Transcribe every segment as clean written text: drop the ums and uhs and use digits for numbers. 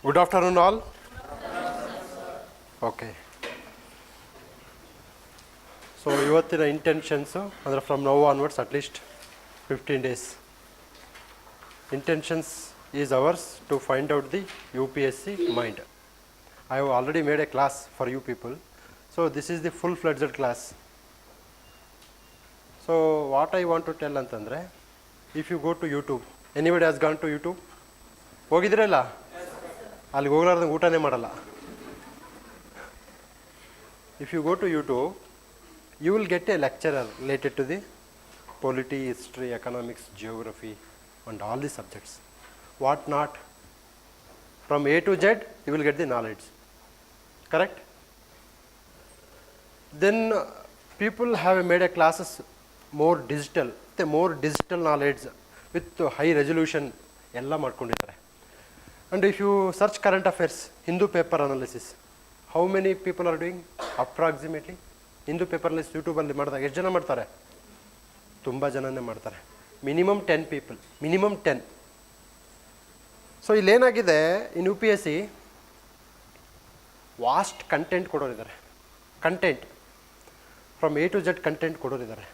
Good afternoon all. Okay. So ಇವತ್ತಿನ ಇಂಟೆನ್ಷನ್ಸು ಅಂದರೆ from now onwards at least 15 days. Intentions is ours to find out the UPSC mind. I have already made a class for you people. So this is the full-fledged class. So what I want to tell ಅಂತಂದರೆ, if you go to YouTube, anybody has gone to YouTube? ಹೋಗಿದ್ರಲ್ಲ? ಅಲ್ಲಿಗೆ ಹೋಗ್ಲಾರ್ದಂಗೆ ಊಟನೇ ಮಾಡಲ್ಲ. If you go to YouTube, you will get a lecturer related to the polity, history, economics, geography and all the subjects. What not? From A to Z, you will get the knowledge. Correct? Then people have made a classes more digital, the more digital knowledge with high resolution ಎಲ್ಲ ಮಾಡ್ಕೊಂಡಿದ್ದಾರೆ. And if you search current affairs, Hindu paper analysis, how many people are doing? Approximately Hindu paper analysis YouTube ಅಲ್ಲಿ ಮಾಡಿದಾಗ ಎಷ್ಟು ಜನ ಮಾಡ್ತಾರೆ? ತುಂಬ ಜನನೇ ಮಾಡ್ತಾರೆ. Minimum 10 people, minimum 10. ಸೊ ಇಲ್ಲೇನಾಗಿದೆ, ಇನ್ UPSC ವಾಸ್ಟ್ ಕಂಟೆಂಟ್ ಕೊಡೋರಿದ್ದಾರೆ. Content from A to Z content ಕೊಡೋರಿದ್ದಾರೆ.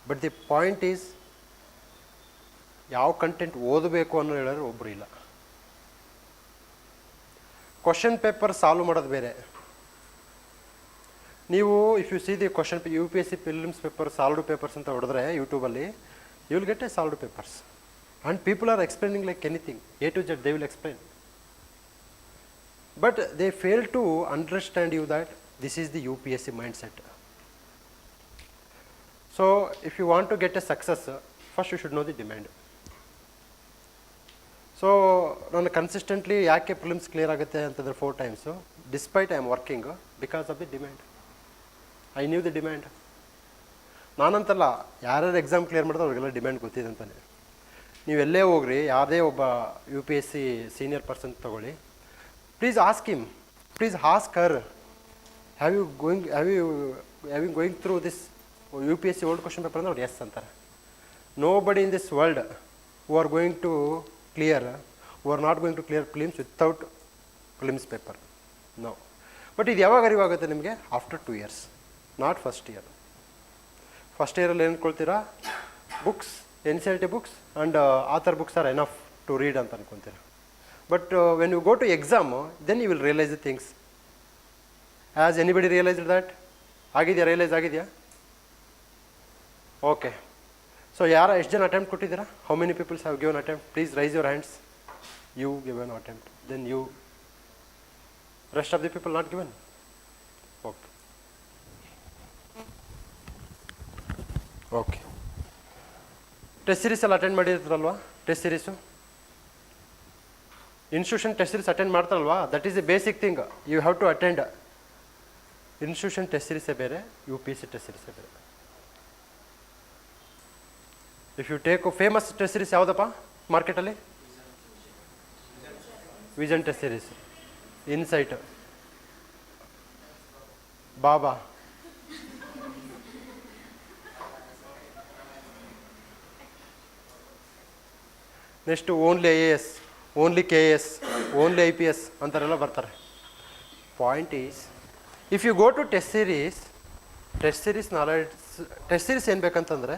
ಬಟ್ ದಿ ಪಾಯಿಂಟ್ ಈಸ್, ಯಾವ ಕಂಟೆಂಟ್ ಓದಬೇಕು ಅನ್ನೋ ಹೇಳಿದ್ರೆ ಒಬ್ಬರು ಇಲ್ಲ. ಕ್ವಶನ್ ಪೇಪರ್ ಸಾಲ್ವ್ ಮಾಡೋದು ಬೇರೆ. ನೀವು if you see the question UPSC Prelims paper solved papers ಅಂತ ಹೊಡೆದ್ರೆ ಯೂಟ್ಯೂಬಲ್ಲಿ, you will get a solved papers and people are explaining like anything. A to Z they will explain, but they fail to understand you that this is the UPSC mind set. So if you want to get a success, first you should know the demand. So ನಾನು consistently ಯಾಕೆ prelims clear ಆಗುತ್ತೆ ಅಂತಂದರೆ 4 times, despite I am working because of the demand. I knew the demand. ನಾನಂತಲ್ಲ, ಯಾರ್ಯಾರು exam clear ಮಾಡಿದ್ರೆ ಅವ್ರಿಗೆಲ್ಲ demand ಗೊತ್ತಿದೆ ಅಂತಾನೆ. ನೀವೆಲ್ಲೇ ಹೋಗ್ರಿ, ಯಾವುದೇ ಒಬ್ಬ UPSC ಸೀನಿಯರ್ ಪರ್ಸನ್ ತೊಗೊಳ್ಳಿ, please ask him, please ask her, have you going through this UPSC old question paper ಅಂದ್ರೆ ಅವ್ರು ಎಸ್ ಅಂತಾರೆ. Nobody in this world who are going to clear, who are not going to clear prelims without prelims paper. No. But ಇದು ಯಾವಾಗ ಅರಿವಾಗುತ್ತೆ ನಿಮಗೆ? After 2 years, not first year. First ಇಯರಲ್ಲಿ ಏನು ಕೊಳ್ತೀರಾ? Books, NCERT books and other books are enough to read ಅಂತ ಅನ್ಕೊತೀರ. But when you go to exam, then you will realise the things. Has anybody realised that? ಆಗಿದೆಯಾ? Realise ಆಗಿದೆಯಾ? Okay. So ಎಷ್ಟು ಜನ attempt ಕೊಟ್ಟಿದ್ದೀರಾ? How many peoples have given attempt? Please raise your hands. You given attempt, then you, rest of the people not given. Okay okay. Test series ಎಲ್ಲ attend ಮಾಡಿರ್ತಾರಲ್ವಾ? Test series, institution test series attend ಮಾಡ್ತಾರಲ್ವಾ? That is the basic thing you have to attend. Institution test ಸೀರೀಸೇ ಬೇರೆ, UPSC test ಸೀರೀಸೇ ಬೇರೆ. If you take famous test series ಯಾವುದಪ್ಪ ಮಾರ್ಕೆಟಲ್ಲಿ? Vision test series, insight, ಬಾಬಾ, next only IAS, only KS, only IPS ಅಂತಾರೆಲ್ಲ ಬರ್ತಾರೆ. Point is, if you go to test series knowledge, test series ಏನು ಬೇಕಂತಂದರೆ,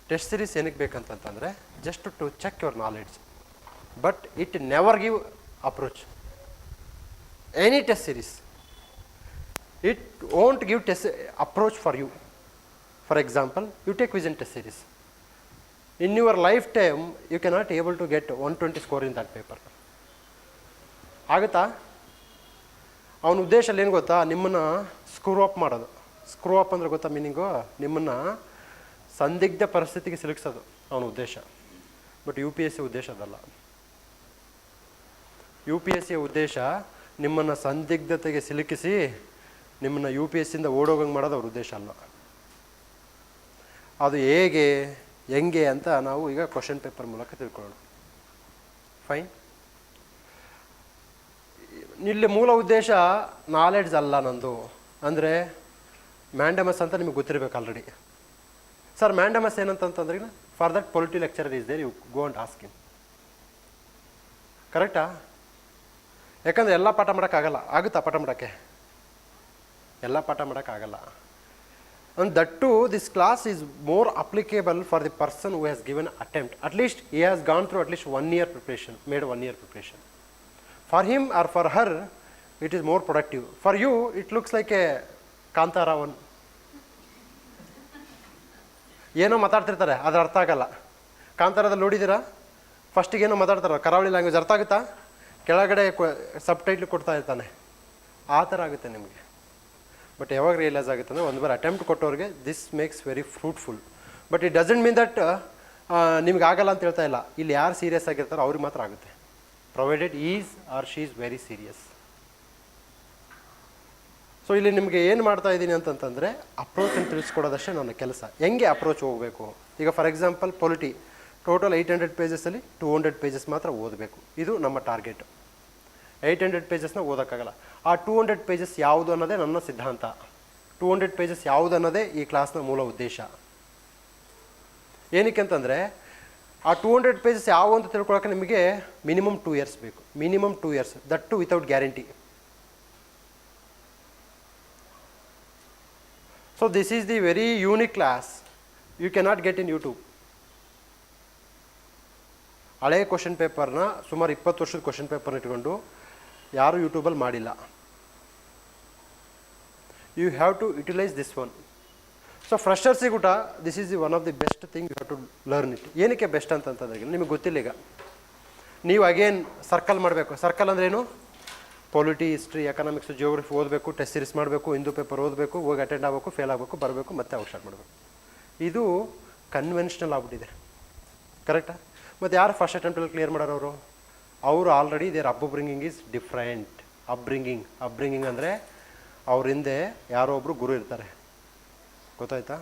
ಟೆಸ್ಟ್ ಸೀರೀಸ್ ಏನಕ್ಕೆ ಬೇಕಂತಂದರೆ just to check your knowledge, but it never give approach. Any test series, it won't give test approach for you. For example, you take vision test series, in your life time you cannot able to get 120 score in that paper. ಆಗುತ್ತಾ? ಅವನ ಉದ್ದೇಶ ಏನು ಗೊತ್ತಾ? ನಿಮ್ಮನ್ನು screw up ಮಾಡೋದು. Screw up ಅಂದರೆ ಗೊತ್ತಾ meaning? ನಿಮ್ಮನ್ನು ಸಂದಿಗ್ಧ ಪರಿಸ್ಥಿತಿಗೆ ಸಿಲುಕಿಸೋದು ಅವನ ಉದ್ದೇಶ. ಬಟ್ UPSC ಉದ್ದೇಶ ಅದಲ್ಲ. UPSC ಉದ್ದೇಶ ನಿಮ್ಮನ್ನು ಸಂದಿಗ್ಧತೆಗೆ ಸಿಲುಕಿಸಿ ನಿಮ್ಮನ್ನು UPSCಯಿಂದ ಓಡೋಗಂಗೆ ಮಾಡೋದು ಅವ್ರ ಉದ್ದೇಶ ಅಲ್ಲ. ಅದು ಹೇಗೆ ಹೆಂಗೆ ಅಂತ ನಾವು ಈಗ ಕ್ವಶನ್ ಪೇಪರ್ ಮೂಲಕ ತಿಳ್ಕೊಳ್ಳೋಣ. ಫೈನ್. ಇಲ್ಲಿ ಮೂಲ ಉದ್ದೇಶ ನಾಲೆಡ್ಜ್ ಅಲ್ಲ ನಂದು. ಅಂದರೆ ಮ್ಯಾಂಡಮಸ್ ಅಂತ ನಿಮಗೆ ಗೊತ್ತಿರಬೇಕು ಆಲ್ರೆಡಿ. ಸರ್ ಮ್ಯಾಂಡಮಸ್ ಏನಂತಂತಂದ್ರೆ, for that polity lecturer is there, you go and ask him. ಕರೆಕ್ಟಾ? ಯಾಕಂದರೆ ಎಲ್ಲ ಪಾಠ ಮಾಡೋಕ್ಕಾಗಲ್ಲ. ಆಗುತ್ತಾ ಪಾಠ ಮಾಡೋಕ್ಕೆ? ಎಲ್ಲ ಪಾಠ ಮಾಡೋಕ್ಕಾಗಲ್ಲ. And that too, this class is more applicable for the person who has given attempt. At least he has gone through at least 1 year preparation, made 1 year preparation. For him or for her, it is more productive. For you, it looks like a Kantara one. ಏನೋ ಮಾತಾಡ್ತಿರ್ತಾರೆ, ಅದು ಅರ್ಥ ಆಗಲ್ಲ. ಕಾಂತಾರದಲ್ಲಿ ನೋಡಿದ್ದೀರಾ? ಫಸ್ಟಿಗೆ ಏನೋ ಮಾತಾಡ್ತಾರೆ, ಕರಾವಳಿ language ಅರ್ಥ ಆಗುತ್ತಾ? ಕೆಳಗಡೆ ಸಬ್ ಟೈಟ್ಲ್ ಕೊಡ್ತಾ ಇರ್ತಾನೆ. ಆ ಥರ ಆಗುತ್ತೆ ನಿಮಗೆ. ಬಟ್ ಯಾವಾಗ ರಿಯಲೈಸ್ ಆಗುತ್ತೆ ಅಂದರೆ ಒಂದು ಬಾರಿ ಅಟೆಂಪ್ಟ್ ಕೊಟ್ಟವ್ರಿಗೆ this makes very fruitful. But it doesn't mean that ನಿಮ್ಗೆ ಆಗಲ್ಲ ಅಂತ ಹೇಳ್ತಾ ಇಲ್ಲ. ಇಲ್ಲಿ ಯಾರು ಸೀರಿಯಸ್ ಆಗಿರ್ತಾರೋ ಅವ್ರಿಗೆ ಮಾತ್ರ ಆಗುತ್ತೆ, provided is or she is very serious. So ಇಲ್ಲಿ ನಿಮಗೆ ಏನು ಮಾಡ್ತಾ ಇದ್ದೀನಿ ಅಂತಂತಂದರೆ ಅಪ್ರೋಚನ್ನು ತಿಳಿಸ್ಕೊಡೋದಷ್ಟೇ ನನ್ನ ಕೆಲಸ. ಹೆಂಗೆ ಅಪ್ರೋಚ್ ಹೋಗಬೇಕು. ಈಗ for example polity total 800 ಪೇಜಸಲ್ಲಿ 200 pages ಮಾತ್ರ ಓದಬೇಕು. ಇದು ನಮ್ಮ ಟಾರ್ಗೆಟ್. 800 ಪೇಜಸ್ನ ಓದೋಕ್ಕಾಗಲ್ಲ. ಆ 200 ಪೇಜಸ್ ಯಾವುದು ಅನ್ನೋದೇ ನನ್ನ ಸಿದ್ಧಾಂತ. 200 ಪೇಜಸ್ ಯಾವುದು ಅನ್ನೋದೇ ಈ ಕ್ಲಾಸ್ನ ಮೂಲ ಉದ್ದೇಶ. ಏನಕ್ಕೆ ಅಂತಂದರೆ ಆ 200 ಪೇಜಸ್ ಯಾವ ಅಂತ ತಿಳ್ಕೊಳ್ಳೋಕೆ ನಿಮಗೆ ಮಿನಿಮಮ್ 2 ಇಯರ್ಸ್ ಬೇಕು. Minimum 2 years, that to without guarantee. So this is the very unique class you cannot get in YouTube. ಹಳೆಯ ಕ್ವಶನ್ ಪೇಪರ್ನ ಸುಮಾರು 20 ವರ್ಷದ ಕ್ವಶನ್ ಪೇಪರ್ನ ಇಟ್ಕೊಂಡು ಯಾರೂ ಯೂಟ್ಯೂಬಲ್ಲಿ ಮಾಡಿಲ್ಲ. You have to utilise this one. So ಫ್ರೆಷರ್ಸಿಗೆ ಊಟ this is the one of the best thing you have to learn it. ಏನಕ್ಕೆ ಬೆಸ್ಟ್ ಅಂತಂತಂದ್ರೆ ನಿಮಗೆ ಗೊತ್ತಿಲ್ಲ. ಈಗ ನೀವು ಅಗೇನ್ ಸರ್ಕಲ್ ಮಾಡಬೇಕು. ಸರ್ಕಲ್ ಅಂದ್ರೇನು? ಪೊಲಿಟಿ, ಹಿಸ್ಟ್ರಿ, ಎಕನಾಮಿಕ್ಸ್, ಜಿಯೋಗ್ರಫಿ ಓದಬೇಕು, ಟೆಸ್ಟ್ ಸೀರೀಸ್ ಮಾಡಬೇಕು, ಹಿಂದೂ ಪೇಪರ್ ಓದಬೇಕು, ಹೋಗಿ ಅಟೆಂಡ್ ಆಗಬೇಕು, ಫೇಲ್ ಆಗಬೇಕು, ಬರಬೇಕು, ಮತ್ತೆ ಅವಾಗ ಸ್ಟಾರ್ಟ್ ಮಾಡಬೇಕು. ಇದು ಕನ್ವೆನ್ಷನಲ್ ಆಗ್ಬಿಟ್ಟಿದೆ. ಕರೆಕ್ಟಾ? ಮತ್ತು ಯಾರು ಫಸ್ಟ್ ಅಟೆಂಪ್ಟಲ್ಲಿ ಕ್ಲಿಯರ್ ಮಾಡೋರು? ಅವರು already their upbringing is different. Upbringing ಅಂದರೆ ಅವ್ರ ಹಿಂದೆ ಯಾರೋ ಒಬ್ಬರು ಗುರು ಇರ್ತಾರೆ. ಗೊತ್ತಾಯ್ತಾ?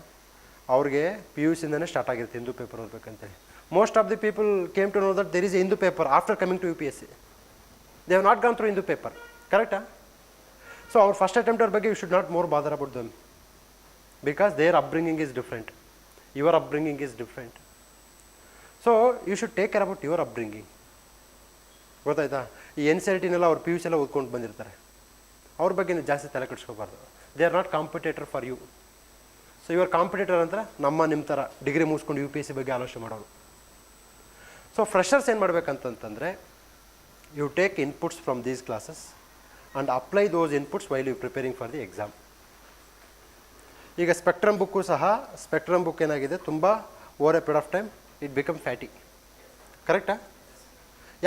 ಅವ್ರಿಗೆ PUCಯಿಂದನೇ ಸ್ಟಾರ್ಟ್ ಆಗಿರುತ್ತೆ ಹಿಂದೂ ಪೇಪರ್ ಓದಬೇಕಂತೇಳಿ. Most of the people came to know that there is a Hindu paper after coming to UPSC. They have not gone through Hindu paper. ಕರೆಕ್ಟಾ? ಸೊ ಅವ್ರ ಫಸ್ಟ್ ಅಟೆಂಪ್ಟರ್ ಬಗ್ಗೆ you should not more bother about them because their upbringing is different. Your upbringing is different. So you should take care about your upbringing. ಗೊತ್ತಾಯ್ತಾ? ಈ NCERTನೆಲ್ಲ ಅವ್ರು PUC ಎಲ್ಲ ಓದ್ಕೊಂಡು ಬಂದಿರ್ತಾರೆ. ಅವ್ರ ಬಗ್ಗೆ ಜಾಸ್ತಿ ತಲೆ ಕೆಡಿಸ್ಕೋಬಾರ್ದು. They are not competitor for you. So your competitor ಅಂದರೆ ನಿಮ್ಮ ಥರ ಡಿಗ್ರಿ ಮುಗಿಸ್ಕೊಂಡು UPSC ಬಗ್ಗೆ ಆಲೋಚನೆ ಮಾಡೋರು. ಸೊ ಫ್ರೆಷರ್ಸ್ ಏನು ಮಾಡಬೇಕಂತಂತಂದರೆ you take inputs from these classes and apply those inputs while you preparing for the exam. ಈಗ ಸ್ಪೆಕ್ಟ್ರಮ್ ಬುಕ್ಕು ಸಹ ಸ್ಪೆಕ್ಟ್ರಮ್ ಬುಕ್ ಏನಾಗಿದೆ, ತುಂಬ over a period of time it become fatty. ಕರೆಕ್ಟಾ?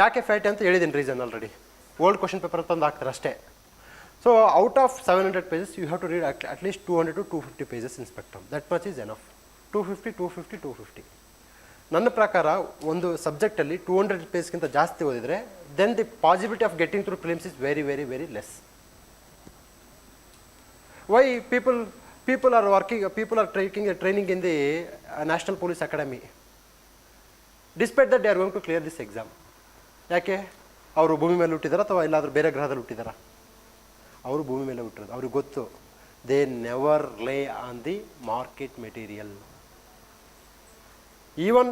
ಯಾಕೆ ಫ್ಯಾಟಿ ಅಂತ ಹೇಳಿದ್ದೀನಿ reason already. Old question paper ತಂದು ಹಾಕ್ತಾರೆ ಅಷ್ಟೇ. So out of 700 pages you have to read at least 200 to 250 pages in spectrum. That much is enough. 250. ನನ್ನ ಪ್ರಕಾರ ಒಂದು ಸಬ್ಜೆಕ್ಟಲ್ಲಿ 200 ಪೇಜ್ಗಿಂತ ಜಾಸ್ತಿ ಓದಿದರೆ then the possibility of getting through prelims is very very very less. Why people are taking a training in the National Police Academy. Despite that they are going to clear this exam. ಯಾಕೆ? ಅವರು ಭೂಮಿ ಮೇಲೆ ಹುಟ್ಟಿದಾರ ಅಥವಾ ಎಲ್ಲಾದರೂ ಬೇರೆ ಗ್ರಹದಲ್ಲಿ ಹುಟ್ಟಿದಾರ? ಅವರು ಭೂಮಿ ಮೇಲೆ ಹುಟ್ಟಿರೋದು. ಅವ್ರಿಗೆ ಗೊತ್ತು. They never lay on the market material. Even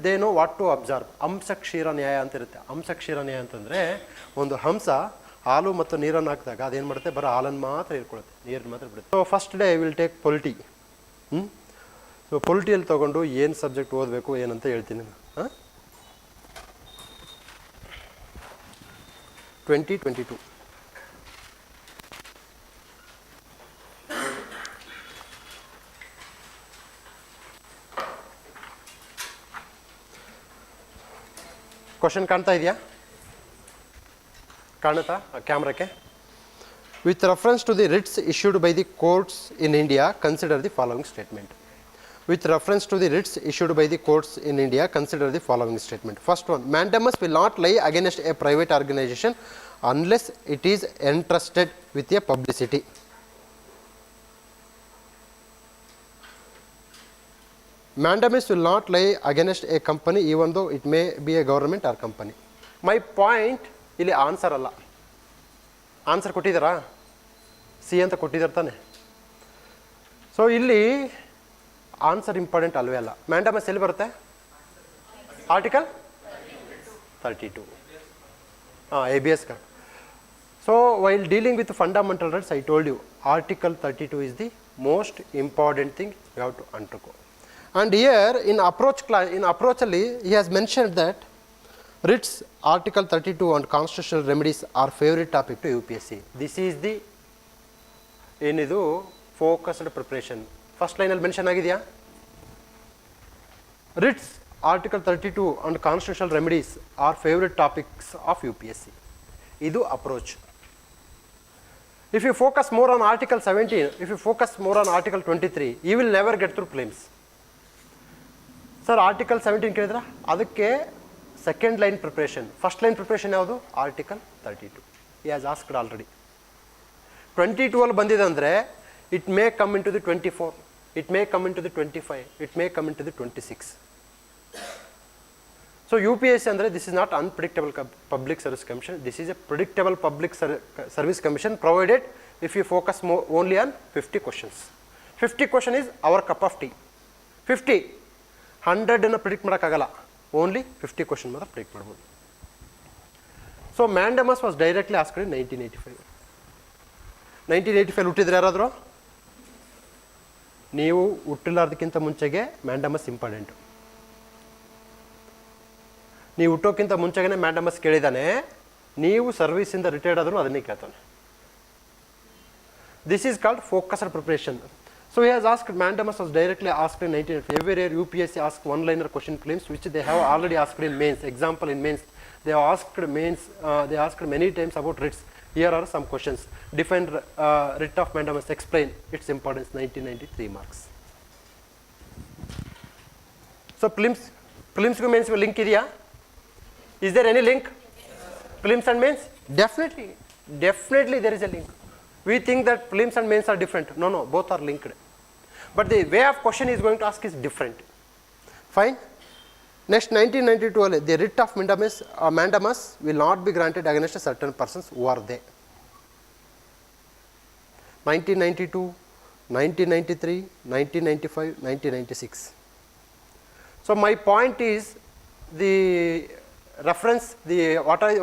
they know what to observe. ಹಂಸ ಕ್ಷೀರ ನ್ಯಾಯ ಅಂತ ಇರುತ್ತೆ. ಹಂಸ ಕ್ಷೀರ ನ್ಯಾಯ ಅಂತಂದರೆ ಒಂದು ಹಂಸ ಹಾಲು ಮತ್ತು ನೀರನ್ನು ಹಾಕಿದಾಗ ಅದೇನು ಮಾಡುತ್ತೆ, ಬರೋ ಹಾಲನ್ನು ಮಾತ್ರ ಇರ್ಕೊಳ್ಳುತ್ತೆ, ನೀರನ್ನು ಮಾತ್ರ ಬಿಡುತ್ತೆ. So first day I will take polity. So ಪೊಲಿಟಿಯಲ್ಲಿ ತೊಗೊಂಡು ಏನು ಸಬ್ಜೆಕ್ಟ್ ಓದಬೇಕು ಏನಂತ ಹೇಳ್ತೀನಿ. 2022 ಕ್ವಶನ್ ಕಾಣ್ತಾ ಇದೆಯಾ? ಕಾಣುತ್ತಾ ಕ್ಯಾಮ್ರಾಕ್ಕೆ? With reference to the writs issued by the courts in India consider the following statement. With reference to the writs issued by the courts in India, consider the following statement. First one, mandamus will not lie against a private organization unless it is entrusted with a publicity. Mandamus will not lie against a company even though it may be a government or company. My point, ಇಲ್ಲಿ answer ಅಲ್ಲ. Answer ಕೊಟ್ಟಿದ್ದಾರಾ? C ಅಂತ ಕೊಟ್ಟಿದ್ದಾರೆ ತಾನೆ. So ಇಲ್ಲಿ answer important ಅಲ್ವೇ ಅಲ್ಲ. Mandamus ಎಲ್ಲಿ ಬರುತ್ತೆ? Article 32. ABS card. So while dealing with fundamental rights, I told you Article 32 is the most important thing you have to undergo. And here in approach class, in approach only, he has mentioned that writs Article 32 and constitutional remedies are favorite topic to UPSC. This is the focused preparation. First line mention ಆಗಿದೆಯಾ? Writs Article 32 and constitutional remedies are favorite topics of UPSC. Idu approach. If you focus more on Article 17, if you focus more on Article 23, you will never get through prelims. Sir, Article 17 ಕೇಳಿದ್ರ ಅದಕ್ಕೆ second line preparation, first line preparation ಯಾವುದು? Article 32. He has asked already. 22 ಅಲ್ಲಿ ಬಂದಿದೆ ಅಂದರೆ it may come into the 24, it may come into the 25, it may come into the 26. So UPSC ಅಂದರೆ this is not unpredictable public service commission, this is a predictable public service commission provided if you focus more only on 50 questions. 50 question is our cup of tea. 50, 100 ಅನ್ನು predict ಮಾಡೋಕ್ಕಾಗಲ್ಲ, only 50 question ಮಾತ್ರ predict ಮಾಡ್ಬೋದು. So mandamus was directly asked in 1985. 1985 ಹುಟ್ಟಿದ್ರೆ ಯಾರಾದರೂ? ನೀವು ಹುಟ್ಟಿಲಾರ್ದಕ್ಕಿಂತ ಮುಂಚೆಗೆ mandamus important. ನೀವು ಹುಟ್ಟೋಕ್ಕಿಂತ ಮುಂಚೆಗೆ mandamus ಕೇಳಿದ್ದಾನೆ, ನೀವು ಸರ್ವಿಸಿಂದ ರಿಟೈರ್ಡ್ ಆದರೂ ಅದನ್ನೇ ಕೇಳ್ತಾನೆ. This is called focused preparation. So he has asked, mandamus was directly asked in 1985. Every year UPSC asks one-liner question prelims which they have already asked in mains. Example in mains, they have asked mains, they asked many times about writs. Here are some questions. Define writ of mandamus, explain its importance, 1993 marks. So prelims gu mains gu link idea? Is there any link? Prelims and mains? Definitely there is a link. We think that prelims and mains are different. No, both are linked. But the way of question is going to ask is different. Fine. Next, 1992, the writ of mandamus will not be granted against certain persons. Who are they? 1992, 1993, 1995, 1996. So my point is the reference,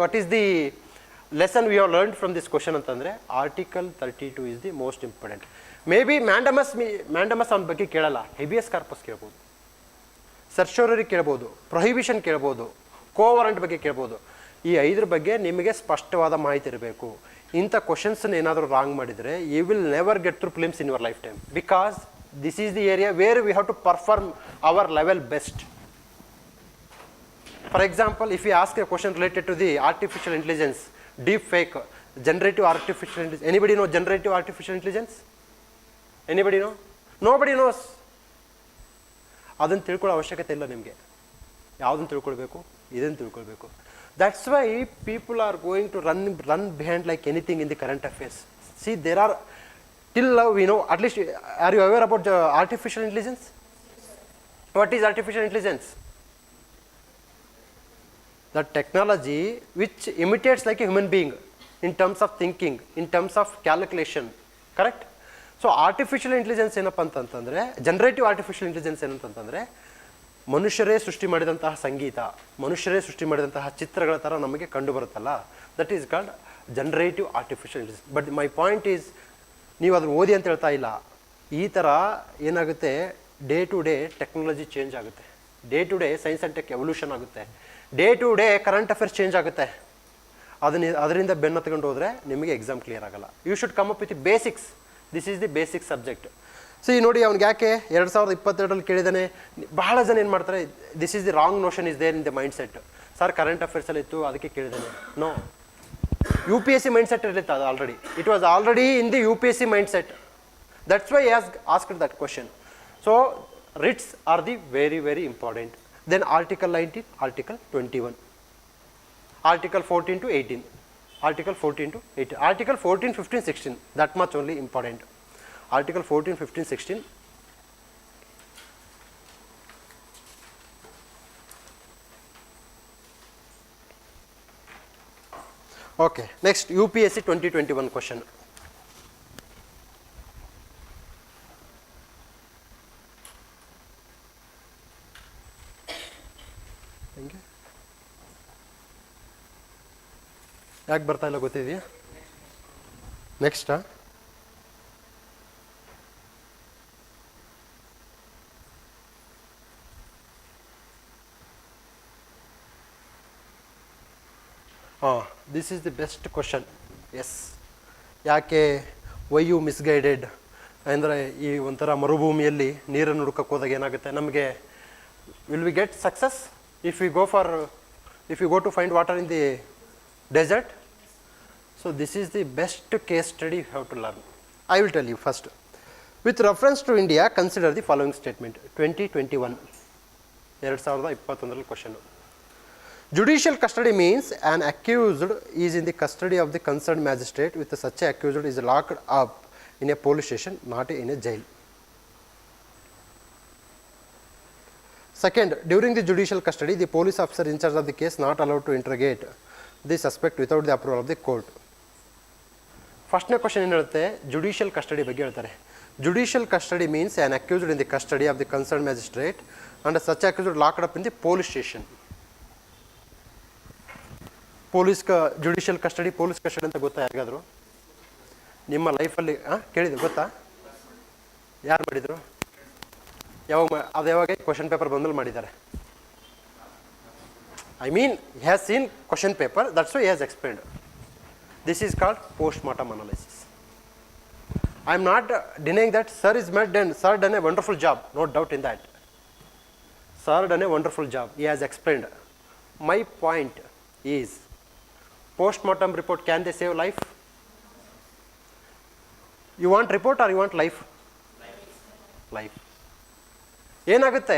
what is the lesson we have learned from this question ಅಂತಂದರೆ Article 32 is the most important. Maybe mandamus ಅವನ ಬಗ್ಗೆ ಕೇಳಲ್ಲ, habeas corpus ಕೇಳ್ಬೋದು, ಸರ್ಚೋರರಿ ಕೇಳ್ಬೋದು, prohibition ಕೇಳ್ಬೋದು, ಕೋವರೆಂಟ್ ಬಗ್ಗೆ ಕೇಳ್ಬೋದು. ಈ 5 ಬಗ್ಗೆ ನಿಮಗೆ ಸ್ಪಷ್ಟವಾದ ಮಾಹಿತಿ ಇರಬೇಕು. ಇಂಥ ಕ್ವಶನ್ಸನ್ನು ಏನಾದರೂ ರಾಂಗ್ ಮಾಡಿದರೆ you will never get through prelims in your life time, because this is the area where we have to perform our level best. For example, if you ask a question related to the artificial intelligence, deep fake, generative artificial intelligence, anybody know generative artificial intelligence? Anybody know? Nobody knows. ಅದನ್ನು ತಿಳ್ಕೊಳ್ಳೋ ಅವಶ್ಯಕತೆ ಇಲ್ಲ ನಿಮಗೆ. ಯಾವುದನ್ನು ತಿಳ್ಕೊಳ್ಬೇಕು? ಇದನ್ನು ತಿಳ್ಕೊಳ್ಬೇಕು. That's why people are going to run behind like anything in the current affairs. See, there are, till now we know, at least, are you aware about artificial intelligence? What is artificial intelligence? The technology which imitates like a human being in terms of thinking, in terms of calculation, correct? So artificial intelligence ಏನಪ್ಪ ಅಂತಂತಂದರೆ, generative artificial intelligence ಏನಂತಂತಂದರೆ, ಮನುಷ್ಯರೇ ಸೃಷ್ಟಿ ಮಾಡಿದಂತಹ ಸಂಗೀತ, ಮನುಷ್ಯರೇ ಸೃಷ್ಟಿ ಮಾಡಿದಂತಹ ಚಿತ್ರಗಳ ಥರ ನಮಗೆ ಕಂಡು ಬರುತ್ತಲ್ಲ, that is called generative artificial intelligence. But my point is, ನೀವು ಅದನ್ನು ಓದಿ ಅಂತ ಹೇಳ್ತಾ ಇಲ್ಲ. ಈ ಥರ ಏನಾಗುತ್ತೆ, day to day technology change ಆಗುತ್ತೆ, day to day science and tech evolution ಆಗುತ್ತೆ, day to day current affairs change ಆಗುತ್ತೆ. ಅದರಿಂದ ಬೆನ್ನು ಹತ್ಕೊಂಡು ಹೋದರೆ ನಿಮಗೆ ಎಕ್ಸಾಮ್ ಕ್ಲಿಯರ್ ಆಗಲ್ಲ. You should come up with basics. This is the basic subject. See ನೋಡಿ, ಅವ್ನಿಗೆ ಯಾಕೆ 2022 ಕೇಳಿದಾನೆ. ಬಹಳ ಜನ ಏನು ಮಾಡ್ತಾರೆ, this is the wrong notion is there in the mind set. Sir current ಅಫೇರ್ಸಲ್ಲಿ ಇತ್ತು ಅದಕ್ಕೆ ಕೇಳಿದ್ದಾನೆ. ನೋ, UPSC ಮೈಂಡ್ ಸೆಟ್ ಇರಲಿತ್ತು ಅದು already. It was already in the UPSC mind set. That's why has asked that question. So writs are the very, very important. Then Article 19, Article 21, Article 14 to 18, Article 14 to 18, Article 14, 15, 16, that much only important. Article 14, 15, 16. Okay, next UPSC 2021 question. ಯಾಕೆ ಬರ್ತಾ ಇಲ್ಲ ಗೊತ್ತಿದೆಯಾ? ನೆಕ್ಸ್ಟಾ? This is the best question. Yes, ಯಾಕೆ why you misguided ಅಂದರೆ ಈ ಒಂಥರ ಮರುಭೂಮಿಯಲ್ಲಿ ನೀರನ್ನು ಹುಡುಕಕ್ಕೆ ಹೋದಾಗ ಏನಾಗುತ್ತೆ ನಮಗೆ, will we get success if you go to find water in the desert? So this is the best case study you have to learn. I will tell you first. With reference to India consider the following statement. 2021 2021 question. Judicial custody means an accused is in the custody of the concerned magistrate with such a accused is locked up in a police station, not in a jail. Second, during the judicial custody, the police officer in charge of the case not allowed to interrogate the suspect without the approval of the court. ಫಸ್ಟ್ನೇ question ಏನು ಹೇಳುತ್ತೆ? Judicial custody ಬಗ್ಗೆ ಹೇಳ್ತಾರೆ. Judicial custody means an accused in the custody of the concerned magistrate and such accused locked up in the police station. Judicial custody, police custody ಅಂತ ಗೊತ್ತಾ ಯಾರಿಗಾದ್ರು? ನಿಮ್ಮ ಲೈಫಲ್ಲಿ ಕೇಳಿದ್ರು ಗೊತ್ತಾ? ಯಾರು ಮಾಡಿದರು? ಯಾವಾಗ ಕ್ವಶನ್ ಪೇಪರ್ ಬಂದಲ್ಲಿ ಮಾಡಿದ್ದಾರೆ? I mean he has seen question paper, that's why he has explained. This is called post mortem analysis. I am not denying that sir is mad and sir done a wonderful job, no doubt in that. Sir done a wonderful job, he has explained. My point is, post-mortem report, can they save life? You want report or you want life? Life. ಏನಾಗುತ್ತೆ,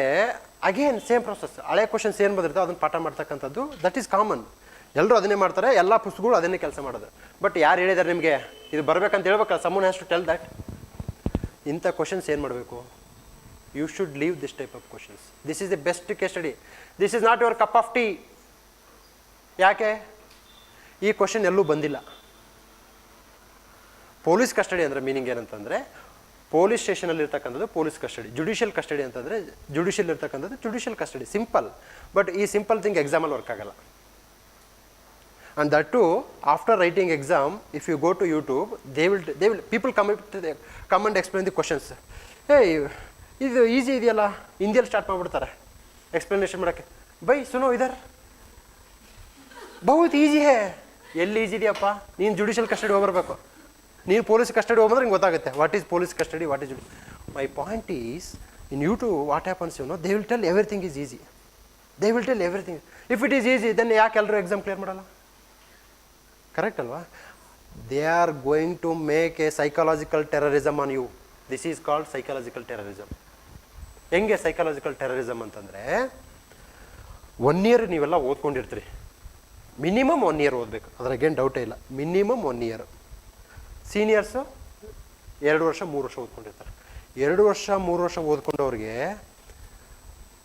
again same process. ಹಳೆ questions ಏನು ಬಂದಿರುತ್ತೆ ಅದನ್ನು ಪಾಠ ಮಾಡ್ತಕ್ಕಂಥದ್ದು, that is common. ಎಲ್ಲರೂ ಅದನ್ನೇ ಮಾಡ್ತಾರೆ, ಎಲ್ಲ ಪುಸ್ತಕಗಳು ಅದನ್ನೇ ಕೆಲಸ ಮಾಡೋದು. ಬಟ್ ಯಾರು ಹೇಳಿದ್ದಾರೆ ನಿಮಗೆ ಇದು ಬರಬೇಕಂತ ಹೇಳ್ಬೇಕಲ್ಲ? Someone has to tell that. ಇಂಥ ಕ್ವಶನ್ಸ್ ಏನು ಮಾಡಬೇಕು? You should leave this type of questions. This is the best case study. This is not your cup of tea. ಯಾಕೆ? ಈ ಕ್ವಶನ್ ಎಲ್ಲೂ ಬಂದಿಲ್ಲ. ಪೊಲೀಸ್ ಕಸ್ಟಡಿ ಅಂದರೆ ಮೀನಿಂಗ್ ಏನಂತಂದರೆ, ಪೊಲೀಸ್ ಸ್ಟೇಷನಲ್ಲಿ ಇರ್ತಕ್ಕಂಥದ್ದು ಪೊಲೀಸ್ ಕಸ್ಟಡಿ. ಜುಡಿಷಿಯಲ್ ಕಸ್ಟಡಿ ಅಂತಂದರೆ ಜುಡಿಷಿಯಲ್ ಇರ್ತಕ್ಕಂಥದ್ದು ಜುಡಿಷಿಯಲ್ ಕಸ್ಟಡಿ. ಸಿಂಪಲ್. ಬಟ್ ಈ ಸಿಂಪಲ್ ಥಿಂಗ್ ಎಕ್ಸಾಮಲ್ಲಿ ವರ್ಕ್ ಆಗಲ್ಲ. And that to after writing exam, if you go to YouTube, they will people come and explain the questions. ಇದು easy ಇದೆಯಲ್ಲ, ಹಿಂದಿಯಲ್ಲಿ start ಮಾಡಿಬಿಡ್ತಾರೆ explanation ಮಾಡೋಕ್ಕೆ. ಬೈ ಸುನೋ ಇದರ್ ಬಹುತ್ ಈಸಿ ಹೇ. ಎಲ್ಲಿ ಈಸಿ ಇದೆಯಪ್ಪ? ನೀನು ಜುಡಿಷಿಯಲ್ ಕಸ್ಟಡಿ ಹೋಗ್ಬರ್ಬೇಕು. ನೀನು ಪೊಲೀಸ್ ಕಸ್ಟಡಿ ಹೋಗ್ಬಂದ್ರೆ ನಿಂಗೆ ಗೊತ್ತಾಗುತ್ತೆ what is police custody, what is ಜುಡಿ. My point is, in YouTube what happens you know, they will tell everything is easy. They will tell everything. If it is easy, then ಯಾಕೆ ಎಲ್ಲರೂ exam clear ಮಾಡಲ್ಲ? Correct ಅಲ್ವಾ? They are going to make a psychological terrorism on you. This is called psychological terrorism. ಹೆಂಗೆ psychological terrorism ಅಂತಂದರೆ, 1 year ನೀವೆಲ್ಲ ಓದ್ಕೊಂಡಿರ್ತೀರಿ. Minimum 1 year ಓದಬೇಕು, ಅದ್ರಾಗೇನು ಡೌಟೇ ಇಲ್ಲ. Minimum 1 year. Seniors 2 ವರ್ಷ 3 ವರ್ಷ ಓದ್ಕೊಂಡಿರ್ತಾರೆ. 2 ವರ್ಷ 3 ವರ್ಷ ಓದ್ಕೊಂಡವ್ರಿಗೆ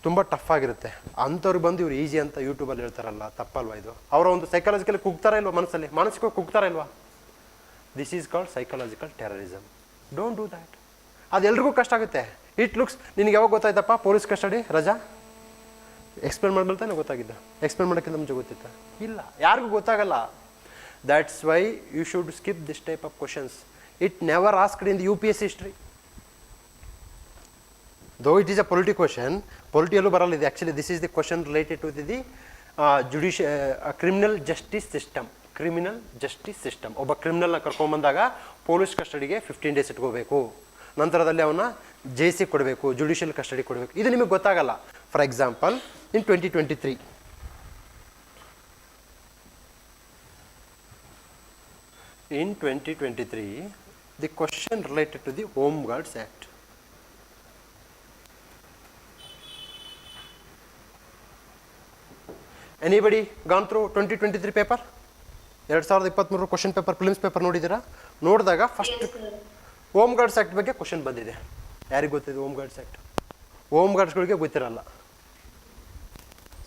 ತುಂಬ ಟಫ್ ಆಗಿರುತ್ತೆ. ಅಂಥವ್ರಿಗೆ ಬಂದು ಇವ್ರು ಈಸಿ ಅಂತ ಯೂಟ್ಯೂಬಲ್ಲಿ ಹೇಳ್ತಾರಲ್ಲ, ತಪ್ಪಲ್ವಾ ಇದು? ಅವರ ಒಂದು ಸೈಕಾಲಜಿಕಲಿ ಕುಗ್ತಾರ ಇಲ್ವಾ? ಮಾನಸಿಕವಾಗಿ ಕುಗ್ತಾರ ಇಲ್ವಾ? This is called psychological terrorism. Don't do that. ಅದೆಲ್ರಿಗೂ ಕಷ್ಟ ಆಗುತ್ತೆ. ಇಟ್ ಲುಕ್ಸ್, ನಿನಗೆ ಯಾವಾಗ ಗೊತ್ತಾಯ್ತಪ್ಪ ಪೊಲೀಸ್ ಕಸ್ಟಡಿ ರಜಾ? ಎಕ್ಸ್ಪ್ಲೇನ್ ಮಾಡ್ಮೇಲೆ ತಾನೆ ಗೊತ್ತಾಗಿದ್ದ. ಎಕ್ಸ್ಪ್ಲೇನ್ ಮಾಡೋಕ್ಕಿಂತ ಮುಂಚೆ ಗೊತ್ತಿತ್ತ? ಇಲ್ಲ, ಯಾರಿಗೂ ಗೊತ್ತಾಗಲ್ಲ. That's why you should skip this type of questions. It never asked in the UPSC history. Though it is a polity question, ಪೊಲಿಟಿಯಲ್ಲೂ ಬರಲ್ಲ ಇದು. Actually this is the question related to the criminal justice system. Criminal justice system. ಒಬ್ಬ ಕ್ರಿಮಿನಲ್ನ ಕರ್ಕೊಂಬಂದಾಗ police ಕಸ್ಟಡಿಗೆ 15 days ಇಟ್ಕೋಬೇಕು. ನಂತರದಲ್ಲಿ ಅವನ್ನ JC ಕೊಡಬೇಕು, judicial custody ಕೊಡಬೇಕು. ಇದು ನಿಮಗೆ ಗೊತ್ತಾಗಲ್ಲ. For example, in 2023, the question related to the Home Guards Act. Anybody gone through 2023 paper? 2023 question paper, prelims paper ನೋಡಿದ್ದೀರಾ? ನೋಡಿದಾಗ ಫಸ್ಟ್ ಹೋಮ್ ಗಾರ್ಡ್ಸ್ ಆ್ಯಕ್ಟ್ ಬಗ್ಗೆ ಕ್ವಶನ್ ಬಂದಿದೆ. ಯಾರಿಗೆ ಗೊತ್ತಿದೆ ಹೋಮ್ ಗಾರ್ಡ್ಸ್ ಆ್ಯಕ್ಟ್? ಹೋಮ್ ಗಾರ್ಡ್ಸ್ಗಳಿಗೆ ಗೊತ್ತಿರಲ್ಲ.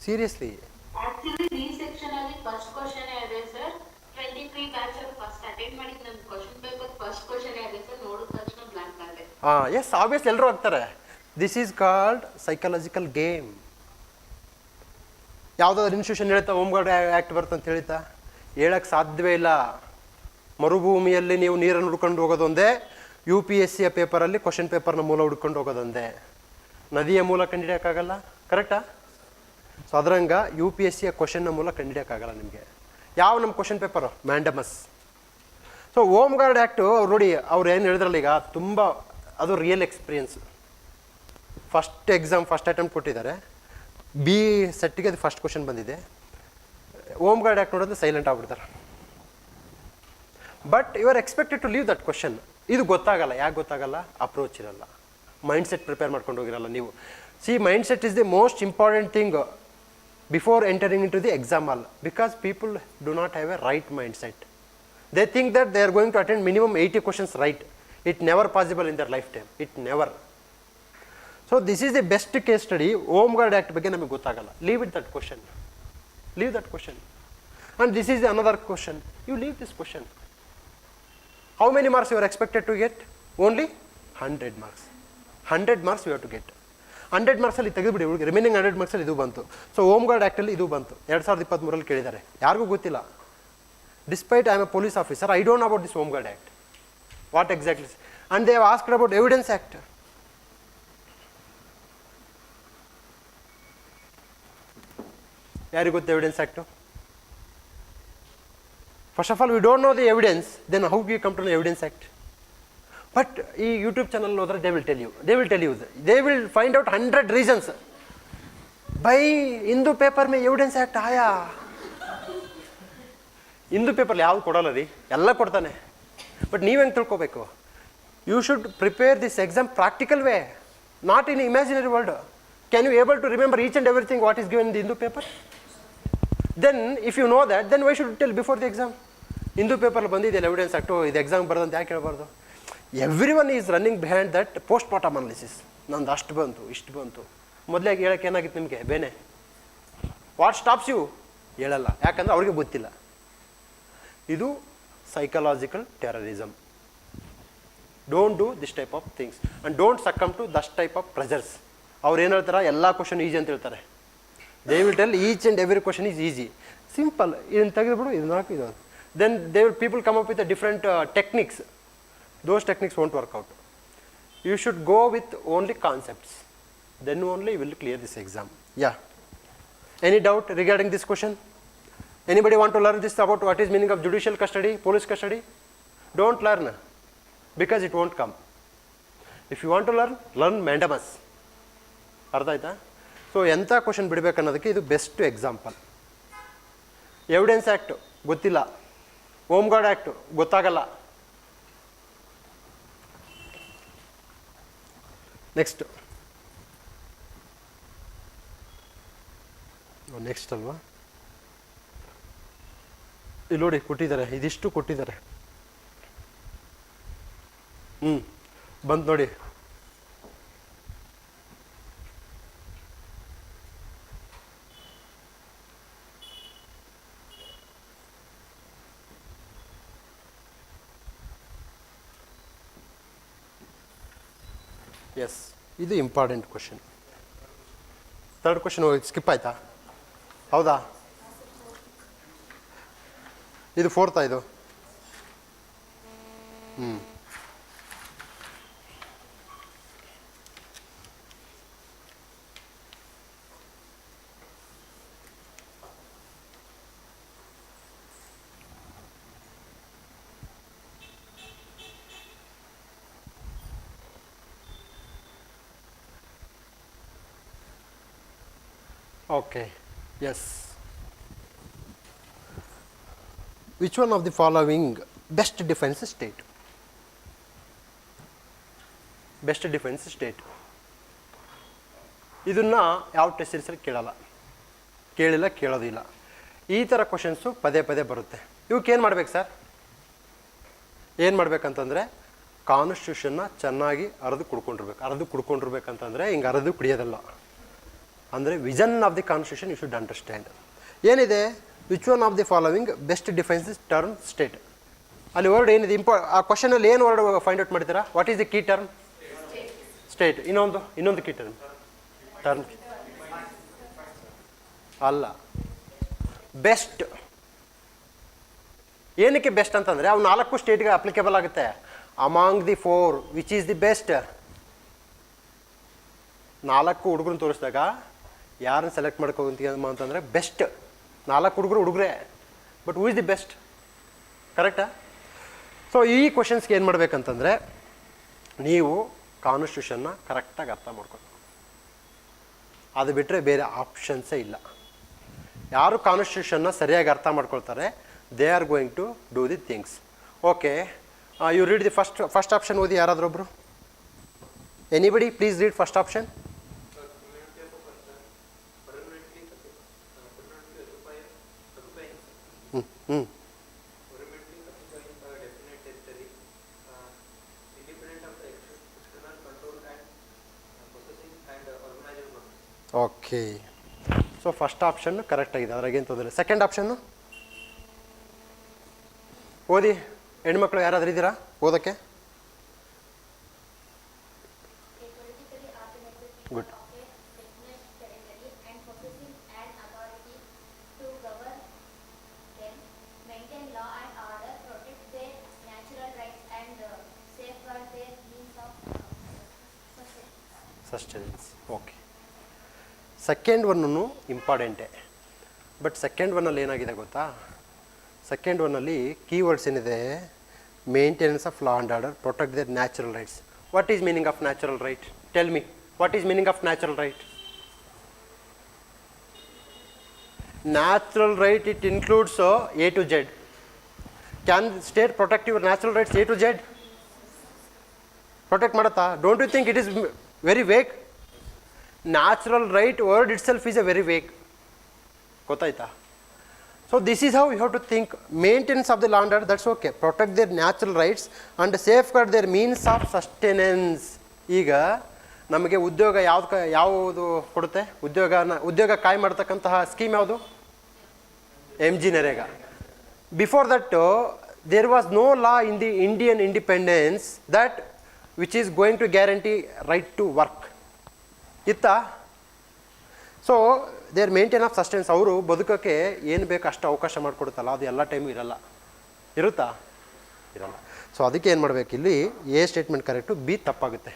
ಸೀರಿಯಸ್ಲಿ. ಆಕ್ಚುಲಿ ಈ ಸೆಕ್ಷನ್ ಅಲ್ಲಿ first question ಇದೆ ಸರ್. 23 ಬ್ಯಾಚ್ ಅಲ್ಲಿ ಫಸ್ಟ್ ಅಟೆಂಡ್ ಮಾಡಿದ ನನ್ನ ಕ್ವೆಶ್ಚನ್ ಪೇಪರ್ ಫಸ್ಟ್ ಕ್ವೆಶ್ಚನ್ ಇದೆ ಸರ್. ನೋಡಿದ ತಕ್ಷಣ ಬ್ಲಾಂಕ್ ಆಗಿದೆ. ಎಸ್, ಆಬ್ವಿಯಸ್ ಎಲ್ಲರೂ ಆಗ್ತಾರೆ. This is called psychological game. ಯಾವುದಾದ್ರು ಇನ್ಸ್ಟಿಟ್ಯೂಷನ್ ಹೇಳ್ತಾ ಹೋಮ್ ಗಾರ್ಡ್ ಆ್ಯಕ್ಟ್ ಬರುತ್ತೆ ಅಂತ ಹೇಳ್ತಾ? ಹೇಳಕ್ಕೆ ಸಾಧ್ಯವೇ ಇಲ್ಲ. ಮರುಭೂಮಿಯಲ್ಲಿ ನೀವು ನೀರನ್ನು ಹುಡ್ಕೊಂಡು ಹೋಗೋದೊಂದೇ, UPSCಯ ಪೇಪರಲ್ಲಿ ಕ್ವಶನ್ ಪೇಪರ್ನ ಮೂಲ ಹುಡ್ಕೊಂಡು ಹೋಗೋದೊಂದೇ. ನದಿಯ ಮೂಲ ಕಂಡುಹಿಡಿಯೋಕ್ಕಾಗಲ್ಲ, ಕರೆಕ್ಟಾ? ಸೊ ಅದರಂಗ UPSCಯ ಕ್ವಶನ್ನ ಮೂಲ ಕಂಡುಹಿಡಿಯೋಕ್ಕಾಗಲ್ಲ ನಿಮಗೆ. ಯಾವ ನಮ್ಮ question paper? Mandamus. So home guard act ಅವ್ರು ನೋಡಿ, ಅವ್ರು ಏನು ಹೇಳಿದ್ರಲ್ಲ ಈಗ, ತುಂಬ ಅದು real experience. First exam first attempt ಕೊಟ್ಟಿದ್ದಾರೆ, B ಸೆಟ್ಗೆ ಅದು ಫಸ್ಟ್ ಕ್ವಶನ್ ಬಂದಿದೆ. ಹೋಮ್ ಗಾರ್ಡ್ ಆ್ಯಕ್ಟ್ ನೋಡಿದ್ರೆ ಸೈಲೆಂಟ್ ಆಗ್ಬಿಡ್ತಾರೆ. But you are expected to leave that question. ಇದು ಗೊತ್ತಾಗಲ್ಲ. ಯಾಕೆ ಗೊತ್ತಾಗಲ್ಲ? ಅಪ್ರೋಚ್ ಇರಲ್ಲ, ಮೈಂಡ್ ಸೆಟ್ ಪ್ರಿಪೇರ್ ಮಾಡ್ಕೊಂಡು ಹೋಗಿರಲ್ಲ ನೀವು. See, mind set is the most important thing before entering in to the exam hall, because people do not have a right mind set. They think that they are going to attend minimum 80 questions right. It never possible in their lifetime. It never. So this is the best case study. Home Guard Act ಬಗ್ಗೆ ನಮಗೆ ಗೊತ್ತಾಗಲ್ಲ. Leave it that question. Leave that question. And this is another question. You leave this question. How many marks you are expected to get? Only 100 marks. 100 marks you have to get. 100 marks ಅಲ್ಲಿ ತೆಗೆದುಬಿಡಿ, remaining 100 marks ಅಲ್ಲಿ ಇದು ಬಂತು. So home guard ಆ್ಯಕ್ಟಲ್ಲಿ ಇದು ಬಂತು. 2023 ಕೇಳಿದ್ದಾರೆ, ಯಾರಿಗೂ ಗೊತ್ತಿಲ್ಲ. Despite I am a police officer, I don't know about this Home Guard Act. What exactly? And they have asked about Evidence Act. ಯಾರಿಗೆ ಗೊತ್ತು Evidence Act? First of all, we don't know the evidence, then how do you come to know Evidence Act? But ಈ YouTube channel ಹೋದ್ರೆ they will tell you. They will find out 100 reasons. By Hindu paper May Evidence Act ಆಯಾ. ಹಿಂದೂ ಪೇಪರ್ಲಿ ಯಾವುದು ಕೊಡೋಲ್ಲ ರೀ, ಎಲ್ಲ ಕೊಡ್ತಾನೆ. But ನೀವು ಹೆಂಗೆ ತಿಳ್ಕೊಬೇಕು? You should prepare this exam practical way, not in imaginary world. Can you able to remember each and everything what is given in the Hindu paper? Then if you know that, then why should tell before the exam? Hindu ಪೇಪರ್ಲಿ ಬಂದಿದೆಯಲ್ಲ evidence act, ಇದು exam ಬರೋದಂತ ಯಾಕೆ ಹೇಳ್ಬಾರ್ದು? Everyone is running behind that post mortem analysis. ನಂದು ಅಷ್ಟು ಬಂತು, ಇಷ್ಟು ಬಂತು. ಮೊದಲಾಗಿ ಹೇಳೋಕ್ಕೆ ಏನಾಗಿತ್ತು ನಿಮಗೆ? ಬೇನೆ. What stops you? ಹೇಳಲ್ಲ, ಯಾಕಂದ್ರೆ ಅವ್ರಿಗೆ ಗೊತ್ತಿಲ್ಲ. ಇದು psychological terrorism. Don't do this type of things and don't succumb to this type of pressures. ಅವ್ರು ಏನು ಹೇಳ್ತಾರೆ? ಎಲ್ಲ ಕ್ವಶನ್ ಈಸಿ ಅಂತ ಹೇಳ್ತಾರೆ. They will tell each and every question is easy. Simple, ಇದನ್ನು ತೆಗೆದುಬಿಡು, ಇದು ನಾಲ್ಕು, ಇದು. Then they will people come up with different techniques. Those techniques won't work out. You should go with only concepts. Then only you will clear this exam. Yeah. Any doubt regarding this question? Anybody want to learn this about what is meaning of judicial custody, police custody? Don't learn, because it won't come. If you want to learn mandamus. ಅರ್ಥ ಆಯ್ತಾ? So ಎಂಥ question ಬಿಡಬೇಕನ್ನೋದಕ್ಕೆ ಇದು best example. Evidence act ಗೊತ್ತಿಲ್ಲ, home guard act ಗೊತ್ತಾಗಲ್ಲ. Next ಅಲ್ವಾ? ಇಲ್ಲಿ ನೋಡಿ ಕೊಟ್ಟಿದ್ದಾರೆ, ಇದಿಷ್ಟು ಕೊಟ್ಟಿದ್ದಾರೆ. ಬಂದು ನೋಡಿ. ಎಸ್, ಇದು important question. Third question skip ಆಯ್ತಾ? ಹೌದಾ? ಇದು ಫೋರ್ತಾ? ಇದು okay. Yes. Which one of the following best defense state? Best defense state. ಇದನ್ನ ಯಾವ ಟೆಸ್ಟ್ ಸೀರೀಸಲ್ಲಿ ಕೇಳಿಲ್ಲ, ಕೇಳೋದಿಲ್ಲ. ಈ ಥರ ಕ್ವಶನ್ಸು ಪದೇ ಪದೇ ಬರುತ್ತೆ. ಇವಕ್ಕೆ ಏನು ಮಾಡ್ಬೇಕು ಸರ್? ಏನು ಮಾಡ್ಬೇಕಂತಂದರೆ ಕಾನ್ಸ್ಟಿಟ್ಯೂಷನ್ನ ಚೆನ್ನಾಗಿ ಅರೆದು ಕುಡ್ಕೊಂಡಿರ್ಬೇಕಂತಂದರೆ ಹಿಂಗೆ ಅರೆದು ಕುಡಿಯೋದಲ್ಲ. ಅಂದರೆ vision of the constitution you should understand. ಏನಿದೆ? Which one of the following best defines this term state. ಅಲ್ಲಿ ವರ್ಡ್ ಏನಿದೆ ಆ ಕ್ವಶನಲ್ಲಿ ಏನು ವರ್ಡ್ ಫೈಂಡ್ ಔಟ್ ಮಾಡ್ತೀರಾ? What is the key term? State. ಇನ್ನೊಂದು ಕೀ ಟರ್ಮ್ ಅಲ್ಲ, ಬೆಸ್ಟ್. ಏನಕ್ಕೆ ಬೆಸ್ಟ್ ಅಂತಂದರೆ ಅವು 4 ಸ್ಟೇಟ್ಗೆ ಅಪ್ಲಿಕೇಬಲ್ ಆಗುತ್ತೆ. Among the 4 which is the best? 4 ಹುಡುಗರನ್ನ ತೋರಿಸಿದಾಗ ಯಾರನ್ನ ಸೆಲೆಕ್ಟ್ ಮಾಡ್ಕೊಂತೀಯಮ್ಮ ಅಂತಂದರೆ ಬೆಸ್ಟ್. 4 ಹುಡುಗರೇ, but who is the best? ಕರೆಕ್ಟಾ? ಸೊ ಈ ಕ್ವಶನ್ಸ್ಗೆ ಏನು ಮಾಡಬೇಕಂತಂದರೆ ನೀವು ಕಾನ್ಸ್ಟಿಟ್ಯೂಷನ್ನ ಕರೆಕ್ಟಾಗಿ ಅರ್ಥ ಮಾಡ್ಕೊಂಡು, ಅದು ಬಿಟ್ಟರೆ ಬೇರೆ ಆಪ್ಷನ್ಸೇ ಇಲ್ಲ. ಯಾರು ಕಾನ್ಸ್ಟಿಟ್ಯೂಷನ್ನ ಸರಿಯಾಗಿ ಅರ್ಥ ಮಾಡ್ಕೊಳ್ತಾರೆ, they are going to do the things. Okay, you read the first option ಓದಿ ಯಾರಾದ್ರೊಬ್ರು. Anybody please read first option. Okay, so first option correct ಆಗಿದೆ, ಅದ್ರಾಗೇನು ತೊಂದರೆ. ಸೆಕೆಂಡ್ ಆಪ್ಷನ್ನು ಓದಿ. ಹೆಣ್ಮಕ್ಳು ಯಾರಾದ್ರೂ ಇದ್ದೀರಾ ಓದೋಕ್ಕೆ? Good. Sustenance. Okay, second one ಇಂಪಾರ್ಟೆಂಟೇ, ಬಟ್ ಸೆಕೆಂಡ್ ಒನ್ನಲ್ಲಿ ಏನಾಗಿದೆ ಗೊತ್ತಾ? ಸೆಕೆಂಡ್ ಒನ್ನಲ್ಲಿ ಕೀವರ್ಡ್ಸ್ ಏನಿದೆ, maintenance of law and order, protect their natural rights. What is meaning of natural right? Tell me, what is meaning of natural right? Natural right, it includes A to Z. Can state protect your natural rights A to Z? Protect ಮಾಡುತ್ತಾ? Don't you think it is very vague? Natural right word it self is a very vague. ಗೊತ್ತಾಯ್ತಾ? So this is how you have to think. Maintenance of the law and order, that's okay. Protect their natural rights and safeguard their means of sustenance. ಈಗ ನಮಗೆ ಉದ್ಯೋಗ ಯಾವುದು ಕೊಡುತ್ತೆ? ಉದ್ಯೋಗ ಕಾಯಿ ಮಾಡ್ತಕ್ಕಂತಹ scheme ಯಾವುದು? MG NREGA. Before that there was no law in the Indian independence that which is going to guarantee right to work. ಇತ್ತಾ? So there maintain of sustenance. ಅವರು ಬದುಕೋಕ್ಕೆ ಏನು ಬೇಕು ಅಷ್ಟು ಅವಕಾಶ ಮಾಡಿಕೊಡುತ್ತಲ್ಲ, ಅದು ಎಲ್ಲ ಟೈಮು ಇರಲ್ಲ. ಇರುತ್ತಾ? ಇರಲ್ಲ. ಸೊ ಅದಕ್ಕೆ ಏನು ಮಾಡಬೇಕು, ಇಲ್ಲಿ A ಸ್ಟೇಟ್ಮೆಂಟ್ ಕರೆಕ್ಟು, B ತಪ್ಪಾಗುತ್ತೆ.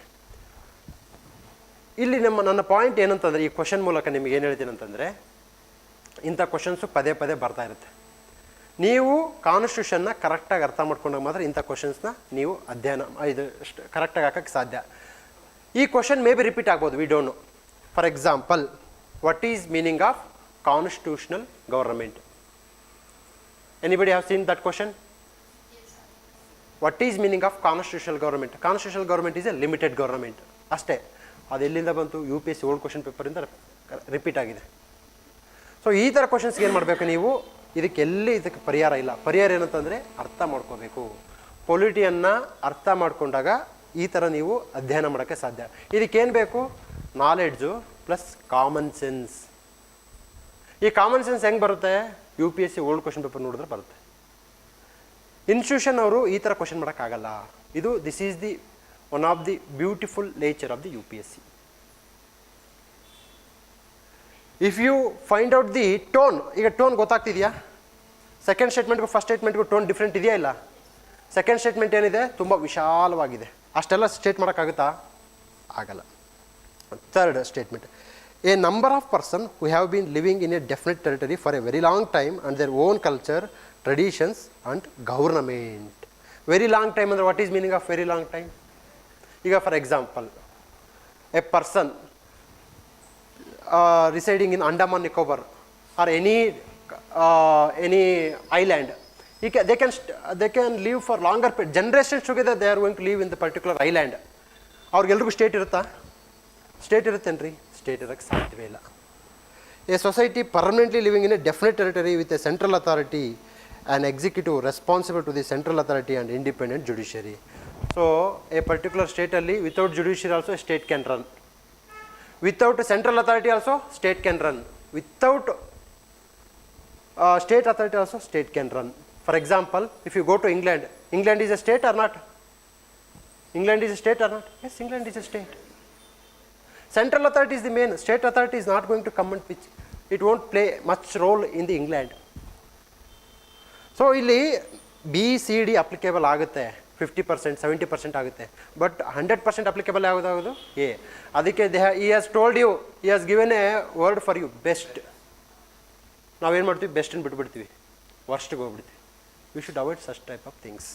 ಇಲ್ಲಿ ನನ್ನ ಪಾಯಿಂಟ್ ಏನಂತಂದರೆ, ಈ ಕ್ವಶನ್ ಮೂಲಕ ನಿಮಗೆ ಏನು ಹೇಳ್ತೀನಿ ಅಂತಂದರೆ, ಇಂಥ ಕ್ವಶನ್ಸು ಪದೇ ಪದೇ ಬರ್ತಾ ಇರುತ್ತೆ. ನೀವು ಕಾನ್ಸ್ಟಿಟ್ಯೂಷನ್ನ ಕರೆಕ್ಟಾಗಿ ಅರ್ಥ ಮಾಡ್ಕೊಂಡಾಗ ಮಾತ್ರ ಇಂಥ ಕ್ವಶನ್ಸ್ನ ನೀವು ಅಧ್ಯಯನ ಕರೆಕ್ಟಾಗಿ ಹಾಕೋಕ್ಕೆ ಸಾಧ್ಯ. ಈ ಕ್ವಶನ್ ಮೇ ಬಿ ರಿಪೀಟ್ ಆಗ್ಬೋದು, we don't know. For example, what is meaning of constitutional government? Anybody have seen that question? Yes, sir. What is meaning of constitutional government? Constitutional government is a limited government. ಅಷ್ಟೇ. ಅದು ಎಲ್ಲಿಂದ ಬಂತು? UPSC old question ಪೇಪರಿಂದ repeat ಆಗಿದೆ. So ಈ ಥರ ಕ್ವಶನ್ಸ್ಗೆ ಏನು ಮಾಡಬೇಕು ನೀವು? ಇದಕ್ಕೆ ಪರಿಹಾರ ಇಲ್ಲ. ಪರಿಹಾರ ಏನಂತಂದರೆ ಅರ್ಥ ಮಾಡ್ಕೋಬೇಕು. ಪೊಲಿಟಿಯನ್ನು ಅರ್ಥ ಮಾಡ್ಕೊಂಡಾಗ ಈ ಥರ ನೀವು ಅಧ್ಯಯನ ಮಾಡೋಕ್ಕೆ ಸಾಧ್ಯ. ಇದಕ್ಕೇನು ಬೇಕು? Knowledge plus common sense. ಈ ಕಾಮನ್ ಸೆನ್ಸ್ ಹೆಂಗೆ ಬರುತ್ತೆ? UPSC ಓಲ್ಡ್ ಕ್ವಶನ್ ಪೇಪರ್ ನೋಡಿದ್ರೆ ಬರುತ್ತೆ. ಇನ್ಸ್ಟಿಟ್ಯೂಷನ್ ಅವರು ಈ ಥರ ಕ್ವಶನ್ ಮಾಡೋಕ್ಕಾಗಲ್ಲ. This is the one of the beautiful nature of the UPSC. If you find out the tone, ಈಗ ಟೋನ್ ಗೊತ್ತಾಗ್ತಿದೆಯಾ? ಸೆಕೆಂಡ್ ಸ್ಟೇಟ್ಮೆಂಟ್ಗೂ ಫಸ್ಟ್ ಸ್ಟೇಟ್ಮೆಂಟ್ಗೂ ಟೋನ್ ಡಿಫ್ರೆಂಟ್ ಇದೆಯಾ ಇಲ್ಲ? ಸೆಕೆಂಡ್ ಸ್ಟೇಟ್ಮೆಂಟ್ ಏನಿದೆ? ತುಂಬ ವಿಶಾಲವಾಗಿದೆ. ಅಷ್ಟೆಲ್ಲ ಸ್ಟೇಟ್ ಮಾಡೋಕ್ಕಾಗುತ್ತಾ? ಆಗಲ್ಲ. Third statement, a number of persons who have been living in a definite territory for a very long time and their own culture, traditions and government. Very long time ಅಂದರೆ what is meaning of very long time? ಈಗ for example, a person residing in Andaman Nicobar or any island, they can live for longer generations together. They are going to live in the particular island. ಅವ್ರಿಗೆಲ್ರಿಗೂ state ಇರುತ್ತಾ? State ಇರುತ್ತೇನ್ರಿ? State ಇರೋಕ್ಕೆ ಸಾಧ್ಯವೇ ಇಲ್ಲ. A society permanently living in a definite territory with a central authority and executive responsible to the central authority and independent judiciary. So a particular ಸ್ಟೇಟಲ್ಲಿ without judiciary also state can run, without central authority also state can run, without state authority also state can run. For example, if you go to England is a state or not? England is a state or not? Yes, England is a state. Central authority is the main. State authority is not going to come and pitch. It won't play much role in the England. So ಇಲ್ಲಿ BCD applicable ಆಗುತ್ತೆ 50%, 70% ಆಗುತ್ತೆ. But 100% applicable ಯಾವುದಾಗೋದು A. ಅದಕ್ಕೆ he has told you, he has given a word for you, best. ನಾವೇನು ಮಾಡ್ತೀವಿ, ಬೆಸ್ಟನ್ನು ಬಿಟ್ಬಿಡ್ತೀವಿ, ವರ್ಸ್ಟ್ಗೆ ಹೋಗ್ಬಿಡ್ತೀವಿ. We should avoid such type of things.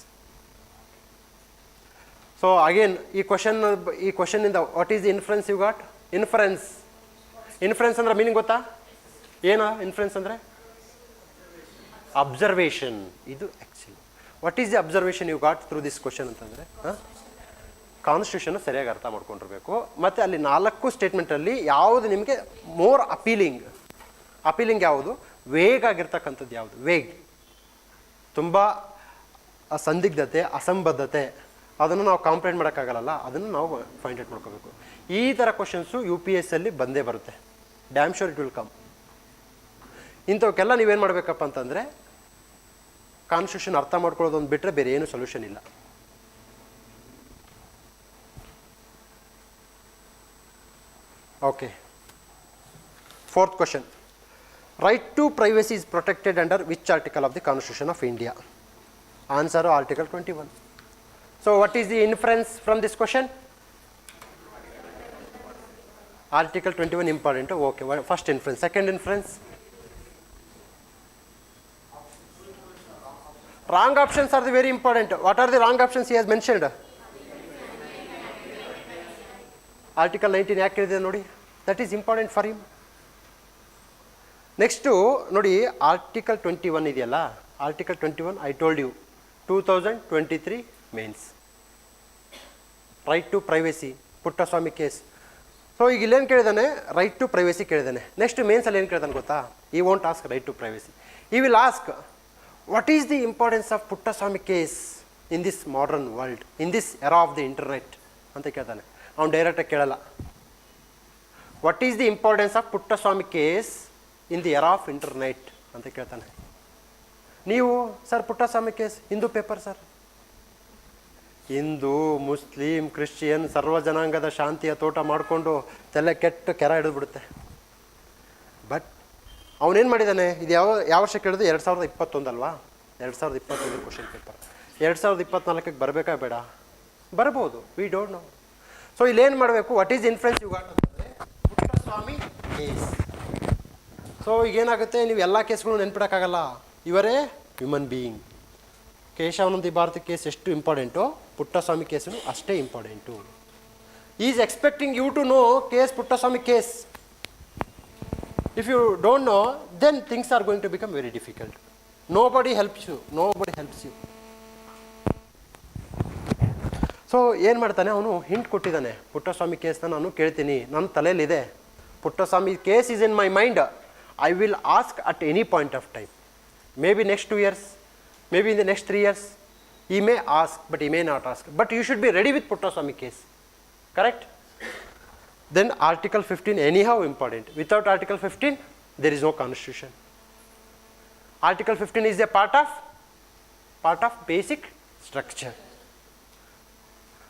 So again ಈ ಕ್ವಶನ್ನಿಂದ what is the influence you got? Influence ಅಂದ್ರೆ ಮೀನಿಂಗ್ ಗೊತ್ತಾ? ಏನು ಇನ್ಫ್ಲುಯೆನ್ಸ್ ಅಂದರೆ? ಅಬ್ಸರ್ವೇಷನ್. ಇದು actually what is the observation you got through this question ಅಂತಂದರೆ, ಕಾನ್ಸ್ಟಿಟ್ಯೂಷನ್ ಸರಿಯಾಗಿ ಅರ್ಥ ಮಾಡ್ಕೊಂಡಿರಬೇಕು. ಮತ್ತು ಅಲ್ಲಿ 4 ಸ್ಟೇಟ್ಮೆಂಟಲ್ಲಿ ಯಾವುದು ನಿಮಗೆ ಮೋರ್ ಅಪೀಲಿಂಗ್ ಯಾವುದು, ವೇಗ್ ಆಗಿರ್ತಕ್ಕಂಥದ್ದು ಯಾವುದು, ವೇಗ್, ತುಂಬ ಸಂದಿಗ್ಧತೆ, ಅಸಂಬದ್ಧತೆ, ಅದನ್ನು ನಾವು ಕಾಂಪ್ಲೇಂಟ್ ಮಾಡೋಕ್ಕಾಗಲ್ಲ, ಅದನ್ನು ನಾವು ಫೈಂಡ್ ಔಟ್ ಮಾಡ್ಕೋಬೇಕು. ಈ ಥರ ಕ್ವಶನ್ಸು UPSC ಅಲ್ಲಿ ಬಂದೇ ಬರುತ್ತೆ. Damn sure it will come. ಇಂಥವಕ್ಕೆಲ್ಲ ನೀವೇನು ಮಾಡಬೇಕಪ್ಪ ಅಂತಂದರೆ ಕಾನ್ಸ್ಟಿಟ್ಯೂಷನ್ ಅರ್ಥ ಮಾಡ್ಕೊಳ್ಳೋದೊಂದು ಬಿಟ್ಟರೆ ಬೇರೆ ಏನು ಸೊಲ್ಯೂಷನ್ ಇಲ್ಲ. Okay, 4th question. Right to privacy is protected under which article of the Constitution of India? Answer, Article 21. So what is the inference from this question? Article 21 important. Okay, first inference. Second inference? Wrong options are the very important. What are the wrong options he has mentioned? Article 19 ಯಾಕೆ ಹೇಳಿದೆ ನೋಡಿ, that is important for him. Next ನೋಡಿ, article 21 ಇದೆಯಲ್ಲ, article 21 I told you 2023 mains, right to privacy, Puttaswamy case. So ಈಗ ಇಲ್ಲೇನು ಕೇಳಿದಾನೆ, right to privacy ಕೇಳಿದಾನೆ. Next ಮೇನ್ಸಲ್ಲಿ ಏನು ಕೇಳಿದಾನೆ ಗೊತ್ತಾ? He won't ask right to privacy, he will ask what is the importance of Puttaswamy case in this modern world, in this era of the internet ಅಂತ ಕೇಳ್ತಾನೆ. ಅವ್ನು ಡೈರೆಕ್ಟಾಗಿ ಕೇಳಲ್ಲ. What is the importance of Puttaswamy case in the era of internet ಅಂತ ಕೇಳ್ತಾನೆ. ನೀವು sir Puttaswamy case Hindu paper sir, Hindu Muslim Christian ಸರ್ವ ಜನಾಂಗದ ಶಾಂತಿಯ ತೋಟ ಮಾಡಿಕೊಂಡು ತಲೆ ಕೆಟ್ಟ ಕೆರ ಹಿಡಿದ್ಬಿಡುತ್ತೆ. ಬಟ್ ಅವನೇನು ಮಾಡಿದ್ದಾನೆ, ಇದು ಯಾವ ವರ್ಷ ಕೇಳಿದ್ರು? 2021 ಅಲ್ವಾ? 2021 ಕ್ವಶನ್ ಪೇಪರ್ 2024ಕ್ಕೆ ಬರಬೇಕಾ ಬೇಡ? ಬರ್ಬೋದು, ವಿ ಡೋಂಟ್ ನೋ. ಸೊ ಇಲ್ಲೇನು ಮಾಡಬೇಕು, what is influence you got ಅಂತಂದರೆ ಪುಟ್ಟಸ್ವಾಮಿ ಕೇಸ್. ಸೊ ಈಗೇನಾಗುತ್ತೆ, ನೀವು ಎಲ್ಲ ಕೇಸ್ಗಳು ನೆನ್ಪಿಡೋಕ್ಕಾಗಲ್ಲ. ಇವರೇ human being. Keshavananda Bharata case ಎಷ್ಟು ಇಂಪಾರ್ಟೆಂಟು, ಪುಟ್ಟಸ್ವಾಮಿ ಕೇಸು ಅಷ್ಟೇ important. Is expecting you to know case Puttaswamy case. If you don't know, then things are going to become very difficult. Nobody helps you. So ಏನು ಮಾಡ್ತಾನೆ ಅವನು, ಹಿಂಟ್ ಕೊಟ್ಟಿದ್ದಾನೆ, ಪುಟ್ಟಸ್ವಾಮಿ ಕೇಸ್ನ ನಾನು ಕೇಳ್ತೀನಿ, ನನ್ನ ತಲೆಯಲ್ಲಿದೆ, Puttaswamy case is in my mind, I will ask at any point of time. Maybe next 2 years, maybe in the next 3 years, he may ask, but he may not ask. But you should be ready with Puttaswamy case. Correct? Then Article 15 anyhow important. Without Article 15, there is no constitution. Article 15 is a part of basic structure.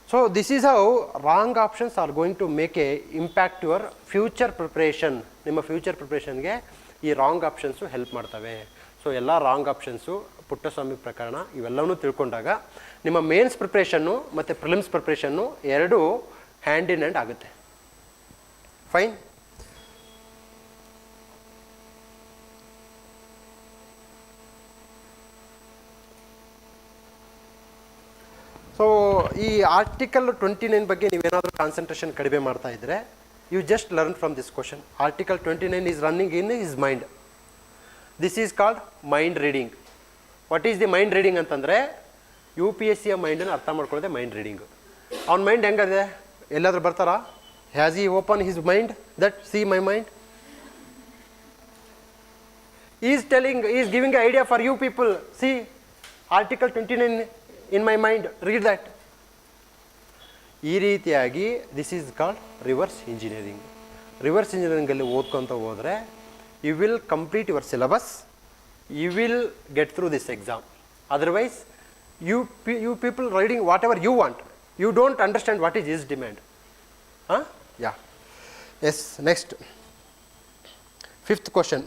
So this is how wrong options are going to make a impact your future preparation. ನಿಮ್ಮ future ಪ್ರಿಪ್ರೇಷನ್ಗೆ ಈ wrong options help ಮಾಡ್ತವೆ. So ಎಲ್ಲ wrong options, Puttaswamy ಪ್ರಕರಣ, ಇವೆಲ್ಲವನ್ನೂ ತಿಳ್ಕೊಂಡಾಗ ನಿಮ್ಮ mains ಪ್ರಿಪ್ರೇಷನ್ನು ಮತ್ತು prelims ಪ್ರಿಪ್ರೇಷನ್ನು ಎರಡೂ ಹ್ಯಾಂಡ್ ಇನ್ ಹ್ಯಾಂಡ್ ಆಗುತ್ತೆ. ಫೈನ್. ಸೊ ಈ ಆರ್ಟಿಕಲ್ 29 ಬಗ್ಗೆ ನೀವೇನಾದರೂ ಕಾನ್ಸಂಟ್ರೇಷನ್ ಕಡಿಮೆ ಮಾಡ್ತಾ ಇದ್ದರೆ, you just learn from this question. Article 29 is running in his mind. This is called mind reading. What is the mind reading ಅಂತಂದರೆ, UPSCಯ ಮೈಂಡನ್ನು ಅರ್ಥ ಮಾಡ್ಕೊಳ್ಳೋದೆ ಮೈಂಡ್ ರೀಡಿಂಗು. ಅವ್ನ ಮೈಂಡ್ ಹೆಂಗಿದೆ, ಎಲ್ಲಾದರೂ ಬರ್ತಾರಾ? Has he open his mind that see my mind? Is giving a idea for you people. C article 29 in my mind, read that. ಈ ರೀತಿಯಾಗಿ this is called reverse engineering. Reverse ಇಂಜಿನಿಯರಿಂಗಲ್ಲಿ ಓದ್ಕೊತ ಹೋದರೆ you will complete your syllabus, you will get through this exam. Otherwise you people writing whatever you want, you don't understand what is his demand. Yeah. Yes, next. 5th question.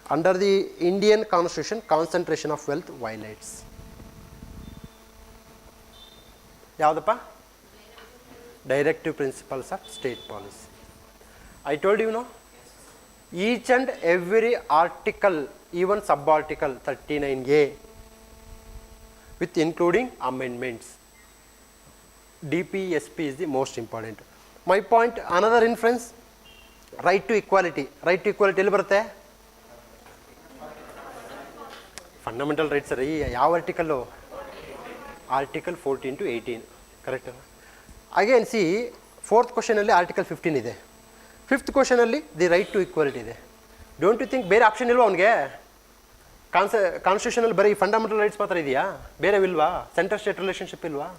Under the Indian Constitution, concentration of wealth violates. ಯಾವುದಪ್ಪ? Directive principles of state policy. I told you, no? Each and every article, even subarticle 39A, with including amendments. DPSP is the most important. My point, another inference, right to equality. Right to equality ಎಲ್ಲಿ ಬರುತ್ತೆ? Fundamental rights ರೀ. ಯಾವ article? Article 14 to 18, correct ಅಲ್ಲ? Again see, fourth ಕ್ವಶನಲ್ಲಿ article 15 ಇದೆ, fifth ಕ್ವಶನಲ್ಲಿ the right to equality ಇದೆ. Don't you think ಬೇರೆ ಆಪ್ಷನ್ ಇಲ್ವಾ ಅವನಿಗೆ? ಕಾನ್ಸ್ಟಿಟ್ಯೂಷನಲ್ಲಿ ಬರೀ ಫಂಡಮೆಂಟಲ್ ರೈಟ್ಸ್ ಮಾತ್ರ ಇದೆಯಾ? ಬೇರೆ ಇಲ್ವಾ? ಸೆಂಟ್ರಲ್ ಸ್ಟೇಟ್ ರಿಲೇಷನ್ಶಿಪ್ ಇಲ್ವಾ?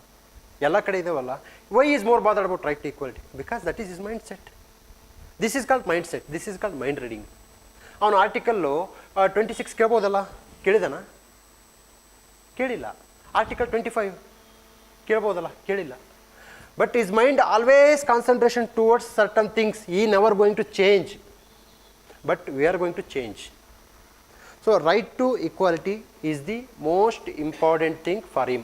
ಎಲ್ಲ ಕಡೆ ಇದಾವಲ್ಲ. Why is more bothered about right to equality? Because that is his mindset. This is called mindset, this is called mind reading. ಅವನು ಆರ್ಟಿಕಲ್ಲು 26 ಕೇಳ್ಬೋದಲ್ಲ? ಕೇಳಿದಾನ? ಕೇಳಿಲ್ಲ. ಆರ್ಟಿಕಲ್ 25 ಕೇಳ್ಬೋದಲ್ಲ? ಕೇಳಿಲ್ಲ. But his mind always concentration towards certain things. He never going to change. But we are going to change. So right to equality is the most important thing for him.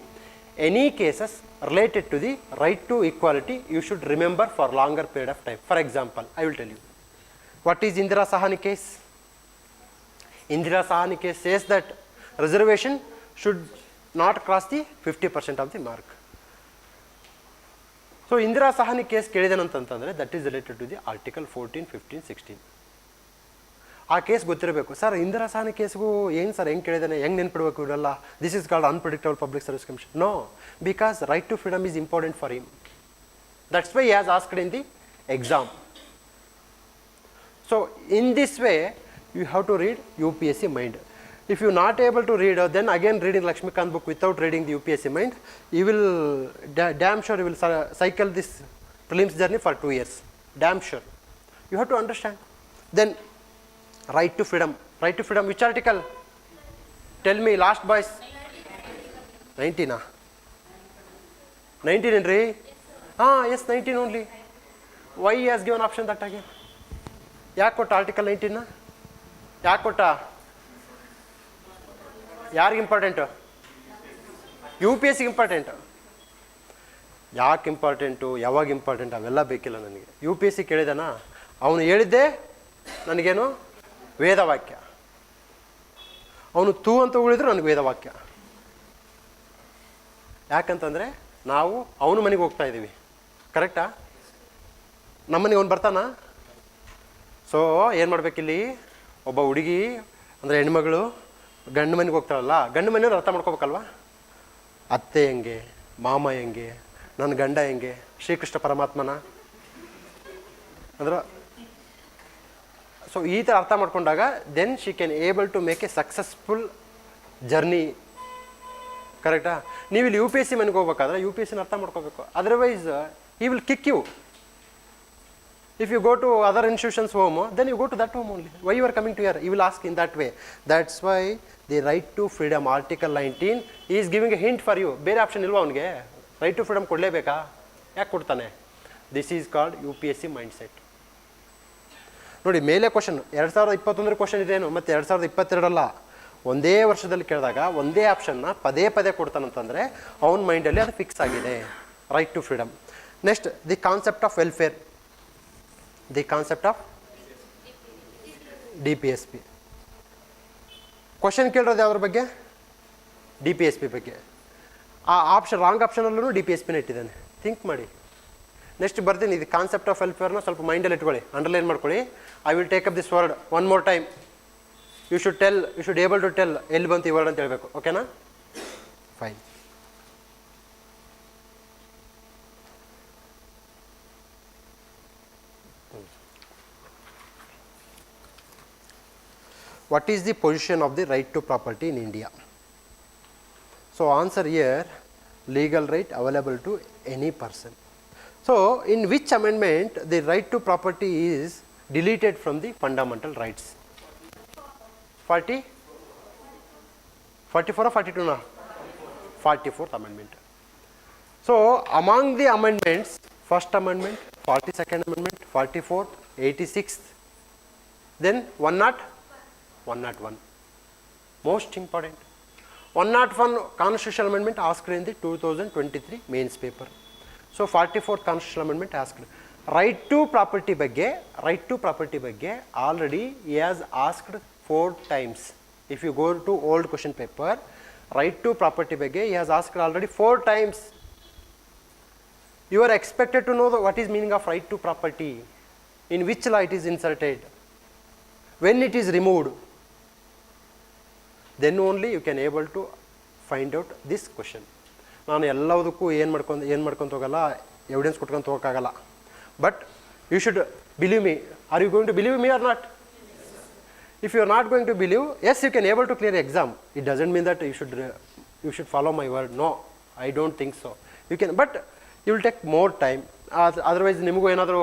Any cases related to the right to equality, you should remember for longer period of time. For example, I will tell you. What is Indira Sahani case? Indira Sahani case says that reservation should not cross the 50% of the mark. So Indira Sawhney case ಕೇಳಿದನಂತಂದರೆ that is related to the article 14, 15, 16. ಆ case ಗೊತ್ತಿರಬೇಕು. Sir Indira Sawhney ಕೇಸ್ಗೂ ಏನು sir ಹೆಂಗೆ ಕೇಳಿದಾನೆ, ಹೆಂಗೆ ನೆನ್ಪಿಡ್ಬೇಕು ಇವೆಲ್ಲ? This is called unpredictable public service commission. No, because right to freedom is important for him. That's why he has asked in the exam. So in this way you have to read UPSC mind. If you are not able to read, then again reading Lakshmikant book without reading the UPSC mind, you will damn sure you will cycle this prelims journey for 2 years. Damn sure. You have to understand. Then right to freedom. Right to freedom, which article? Tell me, last boys. 19 ah? 19 Henry? Yes, 19 only. Why he has given option that again? ಯಾಕೆ ಕೊಟ್ಟ article 19? ಯಾಕೆ ಕೊಟ್ಟ? ಯಾರಿಗೆ important? UPSCಗೆ important. ಯಾಕೆ important, ಯಾವಾಗ important, ಅವೆಲ್ಲ ಬೇಕಿಲ್ಲ ನನಗೆ. UPSC ಕೇಳಿದಾನ, ಅವನು ಹೇಳಿದ್ದೆ ನನಗೇನು ವೇದವಾಕ್ಯ. ಅವನು ತೂ ಅಂತ ಉಳಿದ್ರು ನನಗೆ ವೇದವಾಕ್ಯ. ಯಾಕಂತಂದರೆ ನಾವು ಅವನ ಮನೆಗೆ ಹೋಗ್ತಾ ಇದ್ದೀವಿ, ಕರೆಕ್ಟಾ? ನಮ್ಮನೆಗೆ ಅವ್ನು ಬರ್ತಾನ. ಸೊ ಏನು ಮಾಡಬೇಕಿಲ್ಲಿ? ಒಬ್ಬ ಹುಡುಗಿ ಅಂದರೆ ಹೆಣ್ಮಗಳು ಗಂಡು ಮನೆಗೆ ಹೋಗ್ತಾಳಲ್ಲ, ಗಂಡು ಮನೆಯವ್ರು ಅರ್ಥ ಮಾಡ್ಕೋಬೇಕಲ್ವ? ಅತ್ತೆ ಹೆಂಗೆ, ಮಾಮ ಹೆಂಗೆ, ನನ್ನ ಗಂಡ ಹೆಂಗೆ, ಶ್ರೀಕೃಷ್ಣ ಪರಮಾತ್ಮನ ಅಂದ್ರೆ. ಸೊ ಈ ಥರ ಅರ್ಥ ಮಾಡ್ಕೊಂಡಾಗ then she can able to make a successful journey, ಕರೆಕ್ಟಾ? ನೀವು ಇಲ್ಲಿ UPSC ಮನೆಗೆ ಹೋಗ್ಬೇಕಾದ್ರೆ UPSCನ ಅರ್ಥ ಮಾಡ್ಕೋಬೇಕು. Otherwise he will kick you. If you go to other institutions' home, then you go to that home only. Why you are coming to here? He will ask in that way. That's why the right to freedom, Article 19, is giving a hint for you. ಬೇರೆ option ಇಲ್ವಾ ಅವನಿಗೆ? Right to freedom ಕೊಡಲೇಬೇಕಾ? ಯಾಕೆ ಕೊಡ್ತಾನೆ? This is called UPSC mind set. ನೋಡಿ, ಮೇಲೆ question 2021 question ಇದೇನು, ಮತ್ತು 2022 ಒಂದೇ ವರ್ಷದಲ್ಲಿ ಕೇಳಿದಾಗ ಒಂದೇ ಆಪ್ಷನ್ನ ಪದೇ ಪದೇ ಕೊಡ್ತಾನಂತಂದರೆ ಅವನ ಮೈಂಡಲ್ಲಿ ಅದು ಫಿಕ್ಸ್ ಆಗಿದೆ, right to freedom. Next, the concept of welfare. The concept of DPSP. Question ಕೇಳಿರೋದು ಯಾವುದ್ರ ಬಗ್ಗೆ? DPSP ಬಗ್ಗೆ. ಆ ಆಪ್ಷನ್ ರಾಂಗ್ ಆಪ್ಷನಲ್ಲೂ DPSPನ ಇಟ್ಟಿದ್ದಾನೆ. ಥಿಂಕ್ ಮಾಡಿ. ನೆಕ್ಸ್ಟ್ ಬರ್ತೀನಿ, ಇದು ಕಾನ್ಸೆಪ್ಟ್ ಆಫ್ ವೆಲ್ಫೇರ್ನ ಸ್ವಲ್ಪ ಮೈಂಡಲ್ಲಿ ಇಟ್ಕೊಳ್ಳಿ, ಅಂಡರ್ಲೈನ್ ಮಾಡ್ಕೊಳ್ಳಿ. I will take up this word one more time. You should able to tell ಎಲ್ಲಿ ಬಂತು ಈ ವರ್ಡ್ ಅಂತ ಹೇಳಬೇಕು. ಓಕೆನಾ? Fine. What is the position of the right to property in India? So answer here, legal right available to any person. So in which amendment the right to property is deleted from the fundamental rights? 44 or 42 now? 44th amendment. So among the amendments, first amendment, 42nd amendment, 44th, 86th, then 101, 101. Most important. 101 constitutional amendment asked in the 2023 mains paper. So 44th constitutional amendment asked. Right to property ಬಗ್ಗೆ already he has asked 4 times. If you go to old question paper, right to property ಬಗ್ಗೆ he has asked already 4 times. You are expected to know what is meaning of right to property, in which law it is inserted, when it is removed. Then only you can able to find out this question. ನಾನು ಎಲ್ಲದಕ್ಕೂ ಏನು ಮಾಡ್ಕೊಂಡು ಹೋಗಲ್ಲ, evidence ಕೊಟ್ಕೊಂಡು ಹೋಗೋಕ್ಕಾಗಲ್ಲ. But you should believe me. Are you going to believe me or not? If you are not going to believe, yes, you can able to clear exam. It doesn't mean that you should follow my word. No, I don't think so. You can, but you will take more time. Otherwise ನಿಮಗೂ ಏನಾದರೂ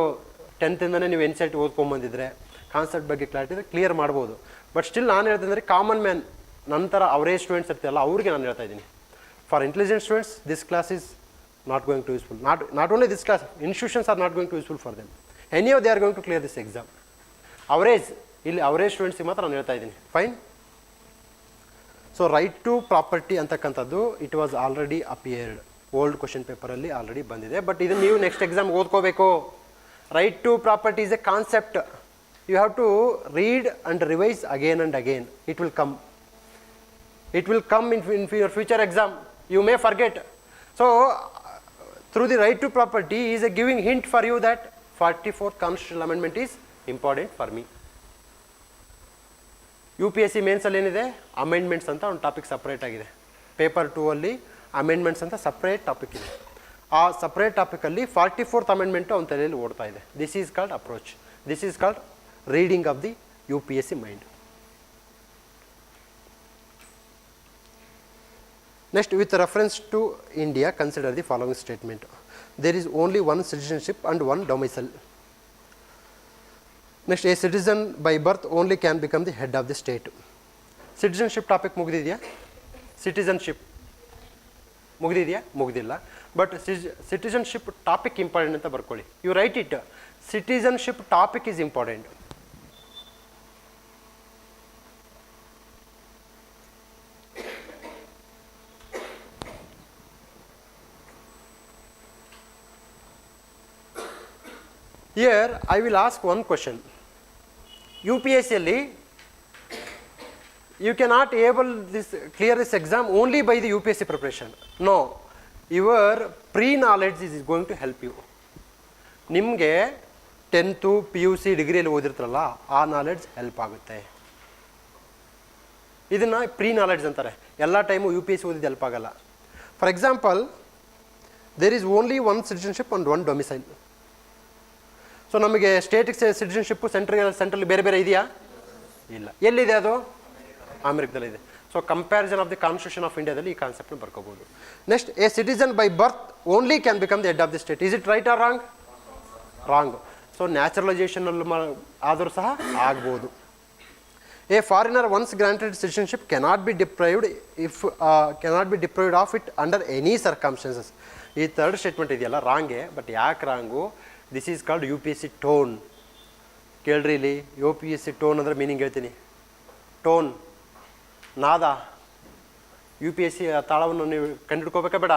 10th ಇಂದನೇ ನೀವು NCERT ಓದ್ಕೊಂಬಂದಿದ್ರೆ concept ಬಗ್ಗೆ clarity ಇದ್ದರೆ clear ಮಾಡ್ಬೋದು. But still ನಾನು ಹೇಳ್ತಂದರೆ common man ನಂತರ average students ಇರ್ತಾರಲ್ಲ ಅವ್ರಿಗೆ ನಾನು ಹೇಳ್ತಾ ಇದ್ದೀನಿ. For intelligent students this class is not going to useful. Not only this class, institutions are not going to useful for them. Anyhow they are going to clear this exam. Average students ಮಾತ್ರ ನಾನು ಹೇಳ್ತಾ ಇದ್ದೀನಿ. Fine. So right to property ಅಂತಕ್ಕಂಥದ್ದು it was already appeared. Old question paper ಅಲ್ಲಿ already ಬಂದಿದೆ. But ಇದನ್ನು ನೀವು next exam ಓದ್ಕೋಬೇಕು. Right to property is a concept. You have to read and revise again and again. It will come. It will come in your future exam. You may forget. So through the right to property is a giving hint for you that 44th constitutional amendment is important for me. UPSC mains ಅಲ್ಲಿ ಏನಿದೆ amendments ಅಂತ ಒಂದು topic separate ಆಗಿದೆ. Paper 2 ಅಲ್ಲಿ amendments ಅಂತ separate topic ಇದೆ. ಆ separate ಟಾಪಿಕಲ್ಲಿ 44th amendment ಅವನ ತಲೆಯಲ್ಲಿ ಓಡ್ತಾ ಇದೆ. This is called approach. This is called reading of the UPSC mind. Next, with reference to India, consider the following statement. There is only one citizenship and one domicile. Next, a citizen by birth only can become the head of the state. Citizenship topic ಮುಗಿದಿದೆಯಾ? Citizenship ಮುಗಿದಿದೆಯಾ? ಮುಗಿದಿಲ್ಲ. But citizenship topic important ಅಂತ ಬರ್ಕೊಳ್ಳಿ. You write it. Citizenship topic is important. Here I will ask one question. UPSC ಅಲ್ಲಿ you cannot clear this exam only by the UPSC preparation. No, your pre-knowledge is going to help you. ನಿಮಗೆ 10th PUC ಡಿಗ್ರಿಯಲ್ಲಿ ಓದಿರ್ತಾರಲ್ಲ ಆ knowledge help ಆಗುತ್ತೆ. ಇದನ್ನು pre knowledge ಅಂತಾರೆ. ಎಲ್ಲ time UPSC ಓದಿದ್ದು help ಆಗಲ್ಲ. For example, there is only one citizenship and one domicile. So ನಮಗೆ ಸ್ಟೇಟಿಕ್ ಸಿಟಿಜನ್ಶಿಪ್ಪು ಸೆಂಟ್ರಲ್ಲಿ ಬೇರೆ ಬೇರೆ ಇದೆಯಾ? ಇಲ್ಲ. ಎಲ್ಲಿದೆ ಅದು? ಅಮೆರಿಕದಲ್ಲಿದೆ. So comparison of the constitution of ಇಂಡಿಯಾದಲ್ಲಿ ಈ ಕಾನ್ಸೆಪ್ಟ್ನ ಬರ್ಕೋಬೋದು. Next, a citizen by birth only can become the head of the state. Is it right or wrong? Wrong. So ನ್ಯಾಚುರಲೈಸೇಷನಲ್ಲಿ ಆದರೂ ಸಹ ಆಗ್ಬೋದು. A foreigner once granted citizenship cannot be deprived of it under any circumstances. ಈ third statement ಇದೆಯಲ್ಲ ರಾಂಗೆ. But ಯಾಕೆ wrong? This is called UPSC tone. ಕೇಳ್ರಿ ಇಲ್ಲಿ, UPSC ಟೋನ್ ಅಂದರೆ ಮೀನಿಂಗ್ ಹೇಳ್ತೀನಿ. ಟೋನ್, ನಾದ. UPSC ತಾಳವನ್ನು ನೀವು ಕಂಡಿಡ್ಕೋಬೇಕಾ ಬೇಡ?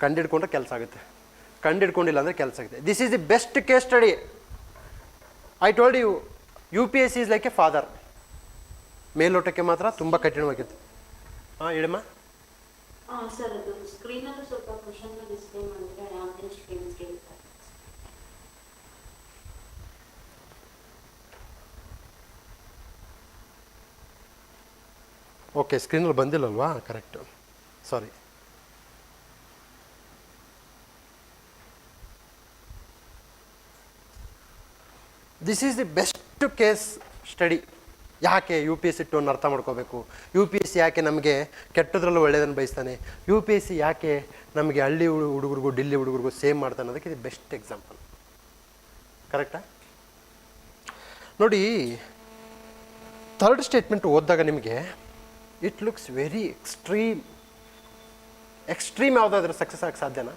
ಕಂಡಿಡ್ಕೊಂಡ್ರೆ ಕೆಲಸ ಆಗುತ್ತೆ, ಕಂಡಿಡ್ಕೊಂಡಿಲ್ಲ ಅಂದರೆ ಕೆಲಸ ಆಗುತ್ತೆ. This is the best case study. I told you, UPSC is like a father. ಮೇಲ್ನೋಟಕ್ಕೆ ಮಾತ್ರ ತುಂಬ ಕಠಿಣವಾಗಿತ್ತು. ಹಾಂ ಹೇಳಮ್ಮ. ಸರ್, ಅದು ಸ್ಕ್ರೀನಲ್ಲಿ ಸ್ವಲ್ಪ ಕ್ವಶನ್ ಡಿಸ್ಪ್ಲೇ ಮಾಡಿದ್ರೆ ಯಾವುದೇ ಸ್ಟೂಡೆಂಟ್ಸ್ ಕೇಳ್ತಾರೆ. ಓಕೆ, ಸ್ಕ್ರೀನಲ್ಲಿ ಬಂದಿಲ್ಲಲ್ವಾ? Correct, sorry. This is the best case study. ಯಾಕೆ UPSC ಟೋನ್ ಅರ್ಥ ಮಾಡ್ಕೋಬೇಕು? UPSC ಯಾಕೆ ನಮಗೆ ಕೆಟ್ಟದ್ರಲ್ಲೂ ಒಳ್ಳೆಯದನ್ನು ಬಯಸ್ತಾನೆ? UPSC ಯಾಕೆ ನಮಗೆ ಹಳ್ಳಿ ಹುಡುಗರಿಗೂ ಡಿಲ್ಲಿ ಹುಡುಗರಿಗೂ ಸೇಮ್ ಮಾಡ್ತಾನೆ? ಅದಕ್ಕೆ ಇದು ಬೆಸ್ಟ್ ಎಕ್ಸಾಂಪಲ್. ಕರೆಕ್ಟಾ? ನೋಡಿ, ಥರ್ಡ್ ಸ್ಟೇಟ್ಮೆಂಟ್ ಓದಿದಾಗ ನಿಮಗೆ ಇಟ್ ಲುಕ್ಸ್ ವೆರಿ ಎಕ್ಸ್ಟ್ರೀಮ್ ಯಾವುದಾದ್ರೂ ಸಕ್ಸಸ್ ಆಗಕ್ಕೆ ಸಾಧ್ಯನಾ?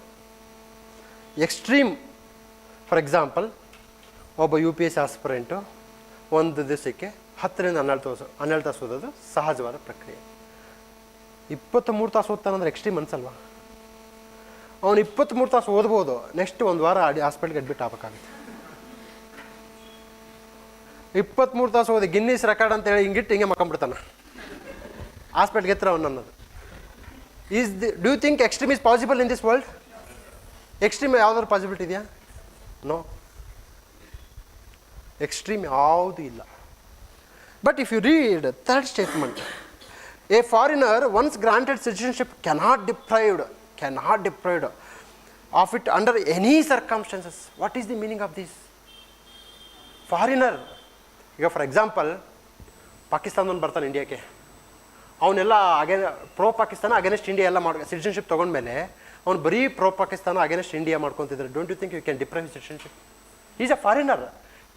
ಎಕ್ಸ್ಟ್ರೀಮ್. ಫಾರ್ ಎಕ್ಸಾಂಪಲ್, ಒಬ್ಬ UPSC ಆಸ್ಪಿರೆಂಟು ಒಂದು ದಿವಸಕ್ಕೆ 10ರಿಂದ 12 ತಾಸು ಓದೋದು ಸಹಜವಾದ ಪ್ರಕ್ರಿಯೆ. 23 ತಾಸು ಓದ್ತಾನಂದ್ರೆ ಎಕ್ಸ್ಟ್ರೀಮ್ ಅನ್ಸಲ್ವಾ? ಅವನು 23 ತಾಸು ಓದ್ಬೋದು, ನೆಕ್ಸ್ಟ್ ಒಂದು ವಾರ ಹಾಸ್ಪಿಟ್ಲ್ಗೆ ಅಡ್ಮಿಟ್ ಆಗಬೇಕಾಗುತ್ತೆ. 23 ತಾಸು ಓದಿ ಗಿನ್ನಿಸ್ ರೆಕಾರ್ಡ್ ಅಂತ ಹೇಳಿ ಹಿಂಗೆ ಮಕ್ಕೊಂಬಿಡ್ತಾನೆ, ಹಾಸ್ಪಿಟ್ಲ್ಗೆ ಎತ್ತರ ಅವನು ಅನ್ನೋದು. Do you think extreme is possible in this world? Extreme ಯಾವ್ದಾದ್ರು ಪಾಸಿಬಿಲಿಟಿ ಇದೆಯಾ? ನೋ, ಎಕ್ಸ್ಟ್ರೀಮ್ ಯಾವುದು ಇಲ್ಲ. But if you read third statement, a foreigner once granted citizenship cannot deprived of it under any circumstances. What is the meaning of this? Foreigner, ಈಗ for example ಪಾಕಿಸ್ತಾನದವನು ಬರ್ತಾನೆ ಇಂಡಿಯಾಕ್ಕೆ, ಅವನ್ನೆಲ್ಲ pro Pakistan against India ಎಲ್ಲ citizenship ತೊಗೊಂಡ್ಮೇಲೆ ಅವ್ನು ಬರೀ pro Pakistan against India ಮಾಡ್ಕೊತಿದ್ದಾರೆ. Don't you think you can deprive citizenship? Is a foreigner,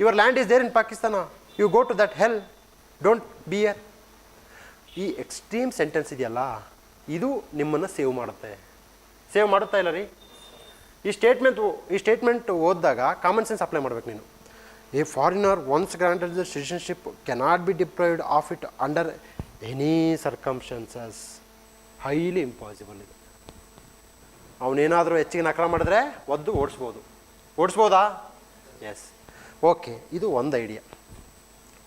your land is there in Pakistan, you go to that hell, don't be here. ಈ ಎಕ್ಸ್ಟ್ರೀಮ್ ಸೆಂಟೆನ್ಸ್ ಇದೆಯಲ್ಲ, ಇದು ನಿಮ್ಮನ್ನು save ಮಾಡುತ್ತಾ ಇಲ್ಲ ರೀ? ಈ ಸ್ಟೇಟ್ಮೆಂಟ್ ಓದಿದಾಗ ಕಾಮನ್ ಸೆನ್ಸ್ ಅಪ್ಲೈ ಮಾಡ್ಬೇಕು ನೀನು. A foreigner once granted the citizenship cannot be deprived of it under any circumstances. Highly impossible ಇದು. ಅವನೇನಾದರೂ ಹೆಚ್ಚಿಗೆ ನಕಲ ಮಾಡಿದ್ರೆ ಒದ್ದು ಓಡಿಸ್ಬೋದಾ? ಎಸ್. ಓಕೆ, ಇದು ಒಂದು ಐಡಿಯಾ.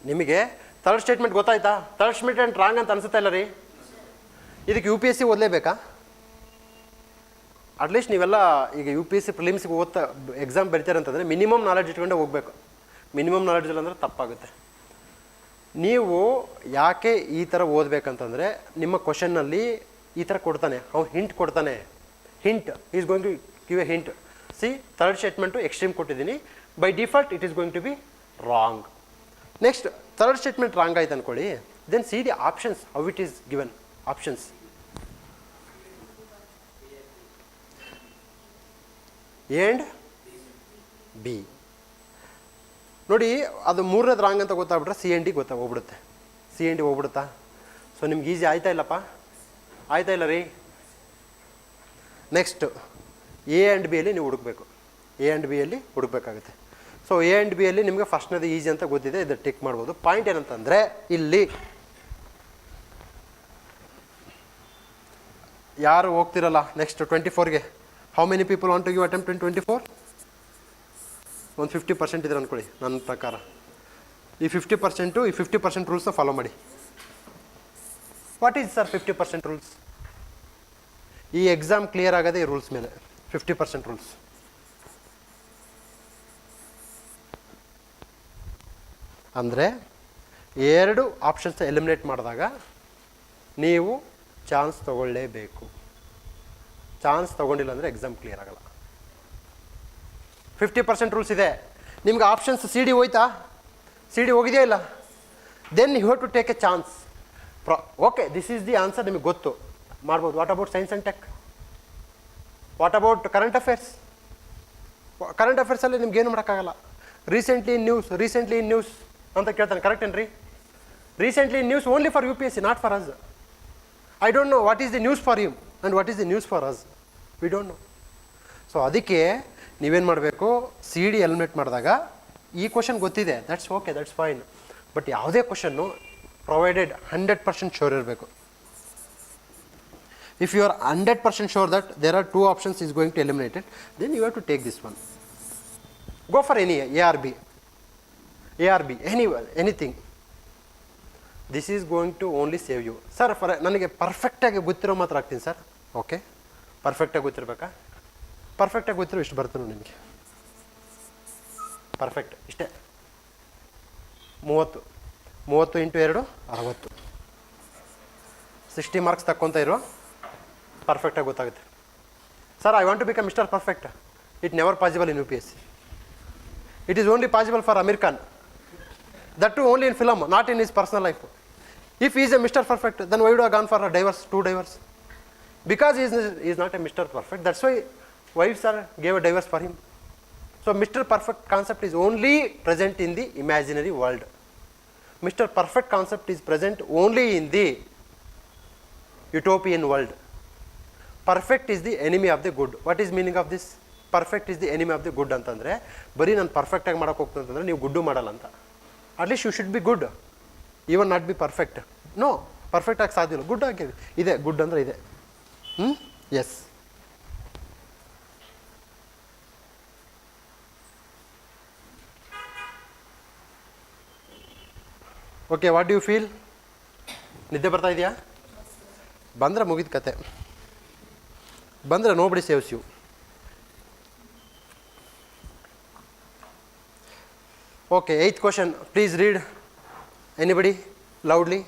ನಿಮಗೆ ಥರ್ಡ್ ಸ್ಟೇಟ್ಮೆಂಟ್ ಗೊತ್ತಾಯ್ತಾ? ಥರ್ಡ್ ಸ್ಟೇಟ್ಮೆಂಟ್ ರಾಂಗ್ ಅಂತ ಅನಿಸುತ್ತಾ ಇಲ್ಲ ರೀ? ಇದಕ್ಕೆ UPSC ಓದಲೇಬೇಕಾ? ಅಟ್ಲೀಸ್ಟ್ ನೀವೆಲ್ಲ ಈಗ UPSC ಪ್ರಿಲಿಮ್ಸ್ಗೆ ಎಕ್ಸಾಮ್ ಬರೀತಾರೆ ಅಂತಂದರೆ ಮಿನಿಮಮ್ ನಾಲೆಡ್ಜ್ ಇಟ್ಕೊಂಡೆ ಹೋಗಬೇಕು. ಮಿನಿಮಮ್ ನಾಲೆಡ್ಜ್ ಇಲ್ಲ ಅಂದರೆ ತಪ್ಪಾಗುತ್ತೆ. ನೀವು ಯಾಕೆ ಈ ಥರ ಓದಬೇಕಂತಂದರೆ, ನಿಮ್ಮ ಕ್ವಶನ್ನಲ್ಲಿ ಈ ಥರ ಕೊಡ್ತಾನೆ, ಅವ್ನು ಹಿಂಟ್ ಕೊಡ್ತಾನೆ. Hint is going to give a hint. See, third statement extreme ಕೊಟ್ಟಿದ್ದೀನಿ, by default it is going to be wrong. Next third statement wrong ಆಯ್ತು ಅಂದ್ಕೊಳ್ಳಿ, then see the options, how it is given. Options A and B ನೋಡಿ, ಅದು ಮೂರನೇದು wrong ಅಂತ ಗೊತ್ತಾಗ್ಬಿಟ್ರೆ C and D ಹೋಗ್ಬಿಡುತ್ತೆ. C and D ಹೋಗ್ಬಿಡುತ್ತಾ? So ನಿಮ್ಗೆ ಈಸಿ ಆಯ್ತಾ ಇಲ್ಲಪ್ಪ? ಆಯ್ತಾ ಇಲ್ಲ ರೀ? ನೆಕ್ಸ್ಟ್ ಎ ಆ್ಯಂಡ್ ಬಿಯಲ್ಲಿ ನೀವು ಹುಡುಕಬೇಕು. ಎ ಆ್ಯಂಡ್ ಬಿಯಲ್ಲಿ ಹುಡುಕಬೇಕಾಗುತ್ತೆ. ಸೊ ಎ ಆ್ಯಂಡ್ ಬಿಯಲ್ಲಿ ನಿಮಗೆ ಫಸ್ಟ್ನೇದು ಈಸಿ ಅಂತ ಗೊತ್ತಿದೆ, ಇದು ಟಿಕ್ ಮಾಡ್ಬೋದು. ಪಾಯಿಂಟ್ ಏನಂತಂದರೆ, ಇಲ್ಲಿ ಯಾರು ಹೋಗ್ತಿರಲ್ಲ ನೆಕ್ಸ್ಟ್ 24ಗೆ, how many people want to give attempt in 24? ಒಂದು 50% ಇದ್ರೆ ಅಂದ್ಕೊಳ್ಳಿ. ನನ್ನ ಪ್ರಕಾರ ಈ 50% ರೂಲ್ಸ್ ಫಾಲೋ ಮಾಡಿ. What is sir 50% rules? ಈ ಎಕ್ಸಾಮ್ ಕ್ಲಿಯರ್ ಆಗೋದೇ ಈ ರೂಲ್ಸ್ ಮೇಲೆ. 50% ರೂಲ್ಸ್ ಅಂದರೆ 2 ಆಪ್ಷನ್ಸ್ ಎಲಿಮಿನೇಟ್ ಮಾಡಿದಾಗ ನೀವು ಚಾನ್ಸ್ ತೊಗೊಳ್ಳೇಬೇಕು. ಚಾನ್ಸ್ ತೊಗೊಂಡಿಲ್ಲ ಅಂದರೆ ಎಕ್ಸಾಮ್ ಕ್ಲಿಯರ್ ಆಗಲ್ಲ. 50% ರೂಲ್ಸ್ ಇದೆ. ನಿಮ್ಗೆ ಆಪ್ಷನ್ಸ್ ಸಿ ಡಿ ಹೋಯ್ತಾ? ಸಿ ಡಿ ಹೋಗಿದೆಯಾ ಇಲ್ಲ? Then you have to take a chance. Okay, this is the answer, ನಿಮಗೆ ಗೊತ್ತು, ಮಾಡ್ಬೋದು. What about science and tech? What about current affairs? Current ಅಫೇರ್ಸಲ್ಲಿ ನಿಮ್ಗೆ ಏನು ಮಾಡೋಕ್ಕಾಗಲ್ಲ. ರೀಸೆಂಟ್ಲಿ ಇನ್ ನ್ಯೂಸ್ ಅಂತ ಕೇಳ್ತಾನೆ, ಕರೆಕ್ಟ್ ಏನ್ರಿ? Recently in news only for UPSC, not for us. I don't know what is the news for him and what is the news for us. We don't know. So ಅದಕ್ಕೆ ನೀವೇನು ಮಾಡಬೇಕು, C D eliminate ಮಾಡಿದಾಗ ಈ question ಗೊತ್ತಿದೆ, that's okay, that's fine. But ಯಾವುದೇ ಕ್ವಶನ್ನು provided 100% sure ಇರಬೇಕು. If you are 100% sure that there are 2 options is going to eliminated, then you have to take this one. Go for any ARB, anything. This is going to only save you. Sir, ನನಗೆ ಪರ್ಫೆಕ್ಟಾಗಿ ಗೊತ್ತಿರೋ ಮಾತ್ರ ಆಗ್ತೀನಿ sir. Okay, ಪರ್ಫೆಕ್ಟಾಗಿ ಗೊತ್ತಿರಬೇಕಾ? ಪರ್ಫೆಕ್ಟಾಗಿ ಗೊತ್ತಿರೋ ಇಷ್ಟು ಬರ್ತಾನೆ ನಿಮಗೆ. ಪರ್ಫೆಕ್ಟ್ ಇಷ್ಟೇ. 30 × 2 60. 60 ಮಾರ್ಕ್ಸ್ ತಕ್ಕೊತ ಇರೋ ಪರ್ಫೆಕ್ಟಾಗಿ ಗೊತ್ತಾಗುತ್ತೆ. Sir, I want to become mister perfect. It never possible in UPSC. It is only possible for Aamir Khan. That to only in film, not in his personal life. If he is a Mr. Perfect, then why would I have gone for a divorce, 2 divorces? Because he is not a Mr. Perfect. That's why wives gave a divorce for him. So Mr. Perfect concept is only present in the imaginary world. Mr. Perfect concept is present only in the utopian world. Perfect is the enemy of the good. What is meaning of this? Perfect is the enemy of the good ಅಂತಂದರೆ, ಬರೀ ನಾನು ಪರ್ಫೆಕ್ಟಾಗಿ ಮಾಡೋಕೆ ಹೋಗ್ತೀನಿ ಅಂತಂದರೆ ನೀವು good ಮಾಡಲ್ಲ ಅಂತ. At least you should be good, even not be perfect. No, perfect ಆಗಿ ಸಾಧ್ಯ ಇಲ್ಲ, ಗುಡ್ ಆಗಿ ಇದೆ. ಗುಡ್ ಅಂದರೆ ಇದೆ. Yes. Okay, what do you feel? ನಿದ್ದೆ ಬರ್ತಾ ಇದೆಯಾ? ಬಂದರೆ ಮುಗಿದ ಕತೆ. ಬಂದರೆ nobody saves you. Okay, 8th question. Please read. Anybody? Loudly.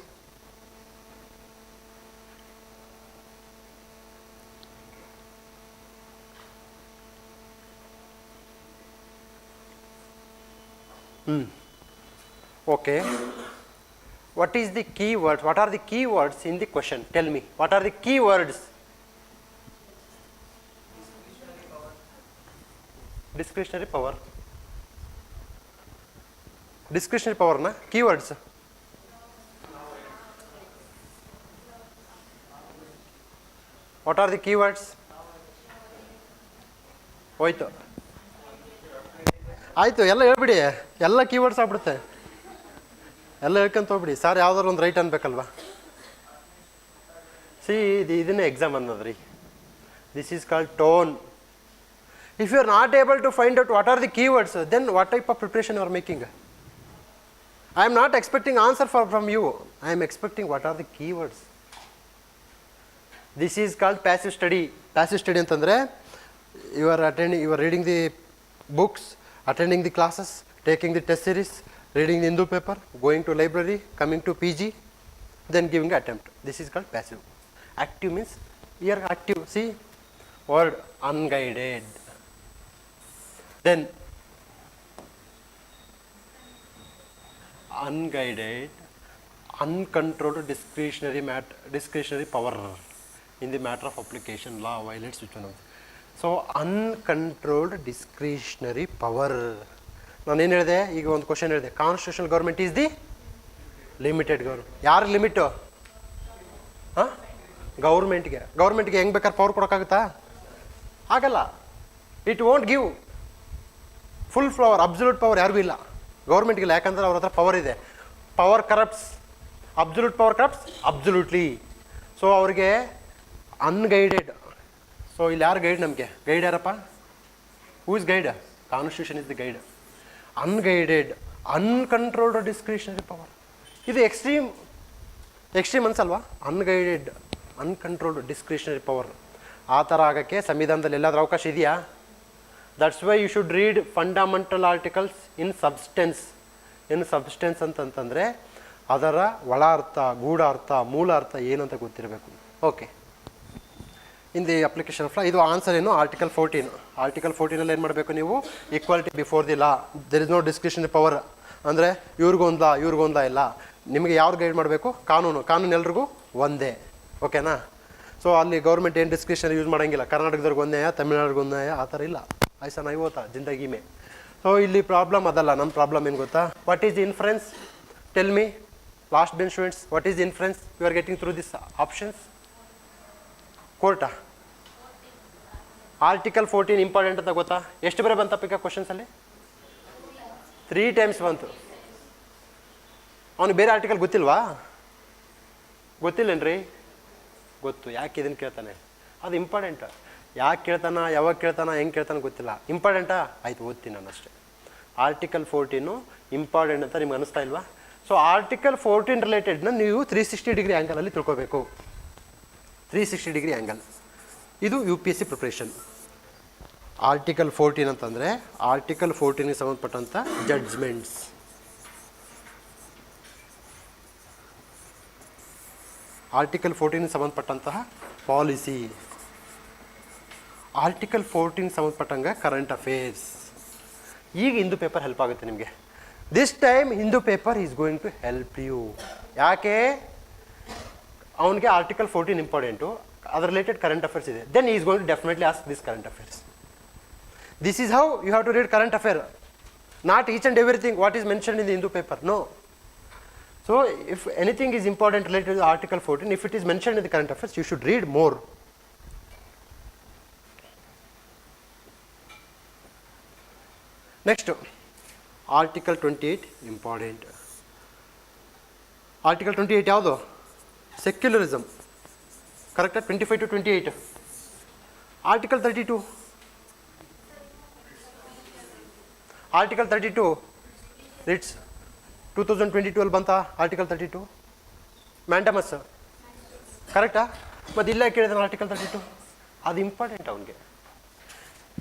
Okay. What is the key word? What are the key words in the question? Tell me. What are the key words? Discretionary power. Discretionary power na keywords. What are the keywords? ಹೋಯ್ತು, ಆಯಿತು, ಎಲ್ಲ ಹೇಳ್ಬಿಡಿ. ಎಲ್ಲ keywords ಆಗ್ಬಿಡುತ್ತೆ. ಎಲ್ಲ ಹೇಳ್ಕೊಂತ ಹೋಗ್ಬಿಡಿ. Sir ಯಾವ್ದಾರು ಒಂದು ರೈಟ್ ಅನ್ಬೇಕಲ್ವಾ? ಸಿ, ಇದನ್ನೇ ಎಕ್ಸಾಮ್ ಅನ್ನೋದ್ರಿ. This is called tone. If you are not able to find out what are the keywords, then what type of preparation you are making? I am not expecting answer from you. I am expecting what are the keywords. This is called passive study. Passive study ಅಂತಂದರೆ you are reading the books, attending the classes, taking the test series, reading the Hindu paper, going to library, coming to PG, then giving an attempt. This is called passive. Active means you are active. See, word unguided. Then unguided, uncontrolled discretionary power in the matter of application, law violates which one of them? So uncontrolled discretionary power. ನಾನೇನು ಹೇಳಿದೆ? ಈಗ ಒಂದು question ಹೇಳಿದೆ, constitutional government is the limited government. ಯಾರು limit? ಹಾಂ, ಗೌರ್ಮೆಂಟ್ಗೆ ಹೆಂಗೆ ಬೇಕಾದ್ರೆ ಪವರ್ ಕೊಡೋಕ್ಕಾಗುತ್ತಾ? ಆಗಲ್ಲ. It won't give full power, absolute power ಯಾರಿಗೂ ಇಲ್ಲ, ಗೌರ್ಮೆಂಟ್ಗಿಲ್ಲ. ಯಾಕಂದ್ರೆ ಅವ್ರ ಹತ್ರ ಪವರ್ ಇದೆ. Power corrupts, absolute power corrupts absolutely. So ಅವ್ರಿಗೆ ಅನ್ಗೈಡೆಡ್. ಸೊ ಇಲ್ಲಿ ಯಾರು ಗೈಡ್? ನಮಗೆ ಗೈಡ್ ಯಾರಪ್ಪ? Who is guide? Constitution is the guide. Unguided, uncontrolled discretionary power. ಇದು ಎಕ್ಸ್ಟ್ರೀಮ್ ಅನ್ಸಲ್ವಾ? Unguided, uncontrolled discretionary power. ಆ ಥರ ಆಗೋಕ್ಕೆ ಸಂವಿಧಾನದಲ್ಲಿ ಎಲ್ಲಾದ್ರೂ ಅವಕಾಶ ಇದೆಯಾ? That's why you should read fundamental articles in substance. ಏನು ಸಬ್ಸ್ಟೆನ್ಸ್ ಅಂತಂತಂದರೆ ಅದರ ಒಳ ಅರ್ಥ, ಗೂಢ ಅರ್ಥ, ಮೂಲ ಅರ್ಥ ಏನು ಅಂತ ಗೊತ್ತಿರಬೇಕು. Okay, in the application of law ಇದು ಆನ್ಸರ್ ಏನು? ಆರ್ಟಿಕಲ್ 14. ಆರ್ಟಿಕಲ್ 14ಅಲ್ಲಿ ಏನು ಮಾಡಬೇಕು ನೀವು? Equality before the law, there is no discretionary power. ಅಂದರೆ ಇವ್ರಿಗೊಂದು ಲಾ ಇಲ್ಲ. ನಿಮಗೆ ಯಾರು ಗೈಡ್ ಮಾಡಬೇಕು? ಕಾನೂನು ಎಲ್ರಿಗೂ ಒಂದೇ. ಓಕೆನಾ? ಸೊ ಅಲ್ಲಿ ಗೌರ್ಮೆಂಟ್ ಏನು ಡಿಸ್ಕ್ರಿಷನ್ ಯೂಸ್ ಮಾಡೋಂಗಿಲ್ಲ. ಕರ್ನಾಟಕದವ್ರಿಗೆ ಒಂದೇ, ತಮಿಳ್ನಾಡಿಗೆ ಒಂದೇ, ಆ ಥರ ಇಲ್ಲ. ಐಸಾ ನೈ ಹೋತಾ ಜಿಂದಗಿ ಮೇ. ಸೊ ಇಲ್ಲಿ ಪ್ರಾಬ್ಲಮ್ ಅದಲ್ಲ. ನಮ್ಮ ಪ್ರಾಬ್ಲಮ್ ಏನು ಗೊತ್ತಾ? What is the inference? Tell me, last bench students, what is the inference you are getting through this options? ಕೋರ್ಟಾ? ಆರ್ಟಿಕಲ್ 14 ಇಂಪಾರ್ಟೆಂಟ್ ಅಂತ ಗೊತ್ತಾ? ಎಷ್ಟು ಬರೀ ಬಂತಪ್ಪ ಕ್ವಶನ್ಸಲ್ಲಿ? 3 times ಬಂತು. ಅವನು ಬೇರೆ ಆರ್ಟಿಕಲ್ ಗೊತ್ತಿಲ್ವಾ? ಗೊತ್ತಿಲ್ಲೇನ್ರಿ? ಗೊತ್ತು. ಯಾಕೆ ಇದನ್ನು ಕೇಳ್ತಾನೆ? ಅದು ಇಂಪಾರ್ಟೆಂಟ್. ಯಾಕೆ ಕೇಳ್ತಾನ, ಯಾವಾಗ ಕೇಳ್ತಾನ, ಹೆಂಗೆ ಕೇಳ್ತಾನೆ ಗೊತ್ತಿಲ್ಲ. ಇಂಪಾರ್ಟೆಂಟಾ? ಆಯ್ತು, ಓದ್ತೀನಿ ನಾನು ಅಷ್ಟೇ. ಆರ್ಟಿಕಲ್ 14 ಇಂಪಾರ್ಟೆಂಟ್ ಅಂತ ನಿಮ್ಗೆ ಅನಿಸ್ತಾ ಇಲ್ವಾ? ಸೊ ಆರ್ಟಿಕಲ್ 14 ರಿಲೇಟೆಡ್ನ ನೀವು 360 ಡಿಗ್ರಿ ಆ್ಯಂಗಲಲ್ಲಿ ತಿಳ್ಕೋಬೇಕು. 360 ಡಿಗ್ರಿ ಆ್ಯಂಗಲ್. ಇದು UPSC ಪ್ರಿಪ್ರೇಷನ್. ಆರ್ಟಿಕಲ್ 14 ಅಂತಂದರೆ ಆರ್ಟಿಕಲ್ 14ಗೆ ಸಂಬಂಧಪಟ್ಟಂಥ ಜಡ್ಜ್ಮೆಂಟ್ಸ್. ಆರ್ಟಿಕಲ್ 14ಗೆ ಸಂಬಂಧಪಟ್ಟಂತಹ ಪಾಲಿಸಿ. ಆರ್ಟಿಕಲ್ 14 ಸಂಬಂಧಪಟ್ಟಂಗೆ ಕರೆಂಟ್ ಅಫೇರ್ಸ್. ಈಗ ಹಿಂದೂ ಪೇಪರ್ ಹೆಲ್ಪ್ ಆಗುತ್ತೆ ನಿಮಗೆ. This time Hindu paper is going to help you. ಯಾಕೆ? ಅವನಿಗೆ ಆರ್ಟಿಕಲ್ 14 ಇಂಪಾರ್ಟೆಂಟು, ಅದರ ರಿಲೇಟೆಡ್ ಕರೆಂಟ್ ಅಫೇರ್ಸ್ ಇದೆ. Then is going to definitely ask this current affairs. This is how you have to read current affair. Not each and everything what is mentioned in the Hindu paper. No. So if anything is important related to Article 14, if it is mentioned in the current affairs, you should read more. Next, Article 28 important. Article 28 ಯಾವುದು? Secularism. ಕರೆಕ್ಟಾ? 25 to 28. Article 32. Article 32 it's 2022 ಅಲ್ಲಿ ಬಂತ article 32 mandamus. ಕರೆಕ್ಟಾ? ಮತ್ತು ಇಲ್ಲ ಕೇಳಿದ್ರೆ article 32 ಅದು important ಅವನಿಗೆ.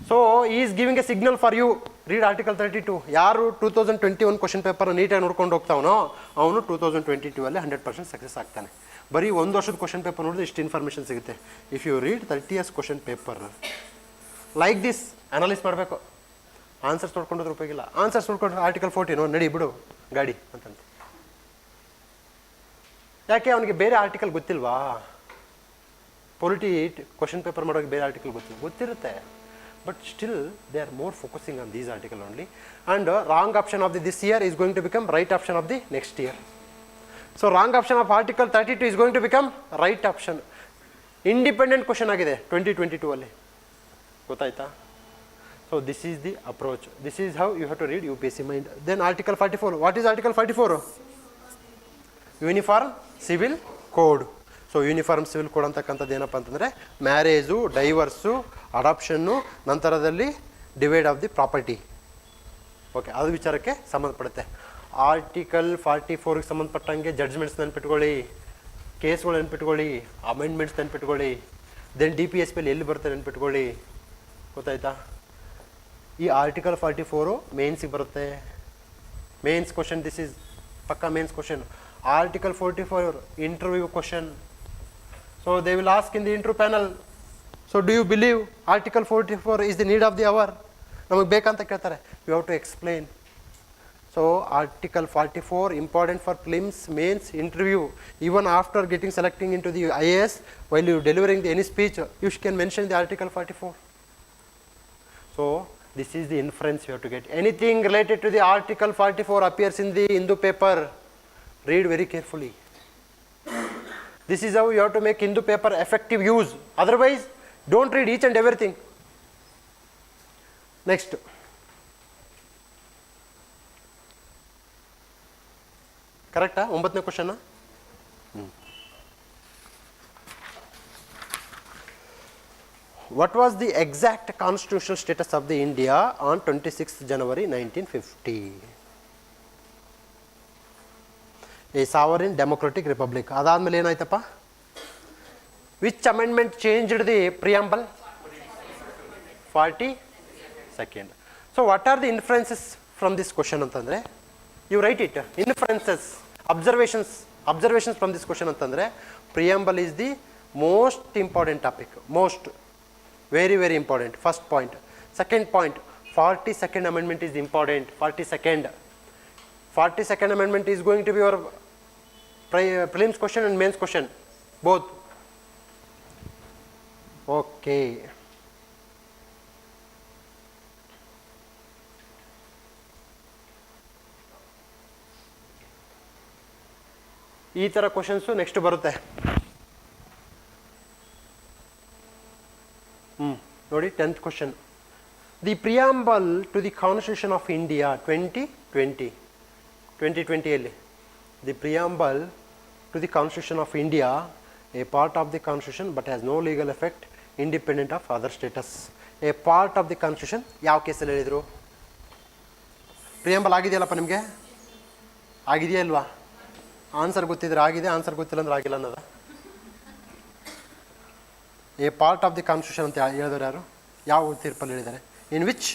So is giving a signal for you, read article 32. ಯಾರು 2021 ಕ್ವಶನ್ ಪೇಪರ್ ನೀಟಾಗಿ ನೋಡ್ಕೊಂಡು ಹೋಗ್ತಾವನೋ ಅವನು 2022 ಅಲ್ಲಿ 100% ಸಕ್ಸಸ್ ಆಗ್ತಾನೆ. ಬರೀ ಒಂದು ವರ್ಷದ ಕ್ವಶನ್ ಪೇಪರ್ ನೋಡಿದ್ರೆ ಇಷ್ಟು ಇನ್ಫಾರ್ಮೇಷನ್ ಸಿಗುತ್ತೆ. If you read 30 years question paper like this analysis ಮಾಡಬೇಕು. ಆನ್ಸರ್ಸ್ ನೋಡ್ಕೊಂಡ್ರೆ ಉಪಯೋಗಿಲ್ಲ. ಆನ್ಸರ್ಸ್ ನೋಡ್ಕೊಂಡ್ರೆ ಆರ್ಟಿಕಲ್ 14 ನಡಿ ಬಿಡು ಗಾಡಿ ಅಂತಂತ. ಯಾಕೆ ಅವನಿಗೆ ಬೇರೆ ಆರ್ಟಿಕಲ್ ಗೊತ್ತಿಲ್ವಾ? ಪೊಲಿಟಿ ಕ್ವಶನ್ ಪೇಪರ್ ಮಾಡೋಕೆ ಬೇರೆ ಆರ್ಟಿಕಲ್ ಗೊತ್ತಿರುತ್ತೆ, but still they are more focusing on these article only. And wrong option of this year is going to become right option of the next year. So wrong option of article 32 is going to become right option. Independent question ಆಗಿದೆ 2022 ಅಲ್ಲಿ, ಗೊತ್ತಾಯ್ತಾ? So this is the approach. This is how you have to read UPSC mind. Then article 44. What is article 44? Uniform civil code. So uniform civil code ಅಂತಕ್ಕಂಥದ್ದು ಏನಪ್ಪ ಅಂತಂದರೆ marriage, divorce, ಅಡಾಪ್ಷನ್ನು, ನಂತರದಲ್ಲಿ divide of the property. Okay, ಅದು ವಿಚಾರಕ್ಕೆ ಸಂಬಂಧಪಡುತ್ತೆ. Article 44ಗೆ ಸಂಬಂಧಪಟ್ಟಂಗೆ judgements ನೆನ್ಪಿಟ್ಕೊಳ್ಳಿ, ಕೇಸ್ಗಳು ನೆನ್ಪಿಟ್ಕೊಳ್ಳಿ, ಅಮೆಂಡ್ಮೆಂಟ್ಸ್ ನೆನ್ಪಿಟ್ಕೊಳ್ಳಿ. ದೆನ್ DPSP ಎಲ್ಲಿ ಬರುತ್ತೆ ನೆನ್ಪಿಟ್ಕೊಳ್ಳಿ, ಗೊತ್ತಾಯ್ತಾ? ಈ ಆರ್ಟಿಕಲ್ 44 ಮೇನ್ಸಿಗೆ ಬರುತ್ತೆ, ಮೇನ್ಸ್ ಕ್ವಶನ್. ದಿಸ್ ಈಸ್ ಪಕ್ಕಾ mains question. Article 44 interview question. So they will ask in the interview panel, so do you believe article 44 is the need of the hour? ನಮಗೆ ಬೇಕಂತ ಕೇಳ್ತಾರೆ. You have to explain. So article 44 important for prelims, mains, interview. Even after getting selecting into the IAS, while you delivering the any speech, you can mention the article 44. So this is the inference you have to get. Anything related to the article 44 appears in the Hindu paper, read very carefully. This is how you have to make Hindu paper effective use. Otherwise, don't read each and everything. Next. ಕರೆಕ್ಟಾ? 9ನೇ question. What was the exact constitutional status of the India on 26th January 1950? A sovereign democratic republic. ಅದಾದಮೇಲೆ ಏನಾಯ್ತಪ್ಪ? Which amendment changed the preamble? 42nd. So what are the influences from this question ಅಂತಂದರೆ, you write it, influences, observations from this question ಅಂತಂದರೆ, preamble is the most important topic, most very very important. First point. Second point, 42nd amendment is important. 42nd amendment is going to be your prelims question and mains question, both. Okay. ಈ ಥರ questions next ಬರುತ್ತೆ. ನೋಡಿ 10th question. The preamble to the constitution of India 2020 the preamble to the constitution of India, a part of the constitution but has no legal effect independent of other status. A part of the constitution ಯಾವ ಕೇಸಲ್ಲಿ ಹೇಳಿದರು? Preamble ಆಗಿದೆಯಲ್ಲಪ್ಪ ನಿಮಗೆ? ಆಗಿದೆಯಾ ಇಲ್ವಾ? Answer ಗೊತ್ತಿದ್ರೆ ಆಗಿದೆ, answer ಗೊತ್ತಿಲ್ಲ ಅಂದ್ರೆ ಆಗಿಲ್ಲ ಅನ್ನೋದ. A part of the constitution ಅಂತ ಹೇಳಿದವರು ಯಾರು? ಯಾವ ತೀರ್ಪಲ್ಲಿ ಹೇಳಿದ್ದಾರೆ? In which?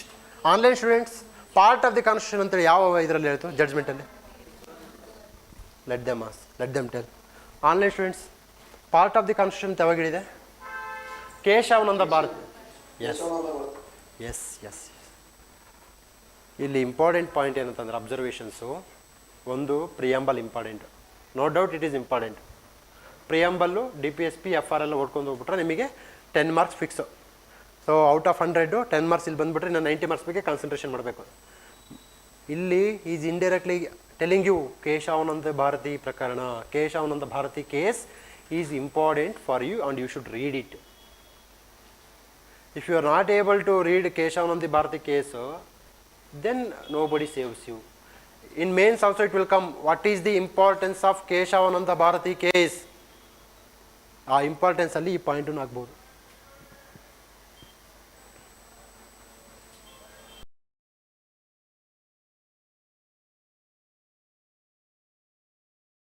Online students, part of the constitution ಅಂತೇಳಿ ಯಾವ ಇದರಲ್ಲಿ ಹೇಳ್ತು? ಜಡ್ಜ್ಮೆಂಟಲ್ಲಿ. Let them tell. Online students, part of the constitution ಅಂತ ಯಾವಾಗ ಹೇಳಿದೆ? ಕೇಶವಾನಂದ ಭಾರತ್. ಎಸ್. ಇಲ್ಲಿ ಇಂಪಾರ್ಟೆಂಟ್ ಪಾಯಿಂಟ್ ಏನಂತಂದ್ರೆ ಅಬ್ಸರ್ವೇಷನ್ಸು. ಒಂದು, preamble important, no doubt it is important. Preamble DPSP FR ಎಲ್ಲ ಓಡ್ಕೊಂಡು ಹೋಗ್ಬಿಟ್ರೆ ನಿಮಗೆ 10 marks fix. So out of 100 10 marks ಇಲ್ಲಿ ಬಂದುಬಿಟ್ರೆ ನಾನು 90 marks ಬಗ್ಗೆ ಕಾನ್ಸಂಟ್ರೇಷನ್ ಮಾಡಬೇಕು. ಇಲ್ಲಿ is indirectly telling you Kesavananda Bharati ಪ್ರಕರಣ, Kesavananda Bharati case is important for you and you should read it. If you are not able to read Kesavananda Bharati case, then nobody saves you. In mains also it will come, what is the importance of Kesavananda Bharati case. ಆ ಇಂಪಾರ್ಟೆನ್ಸಲ್ಲಿ ಈ ಪಾಯಿಂಟನ್ನು ಆಗ್ಬೋದು.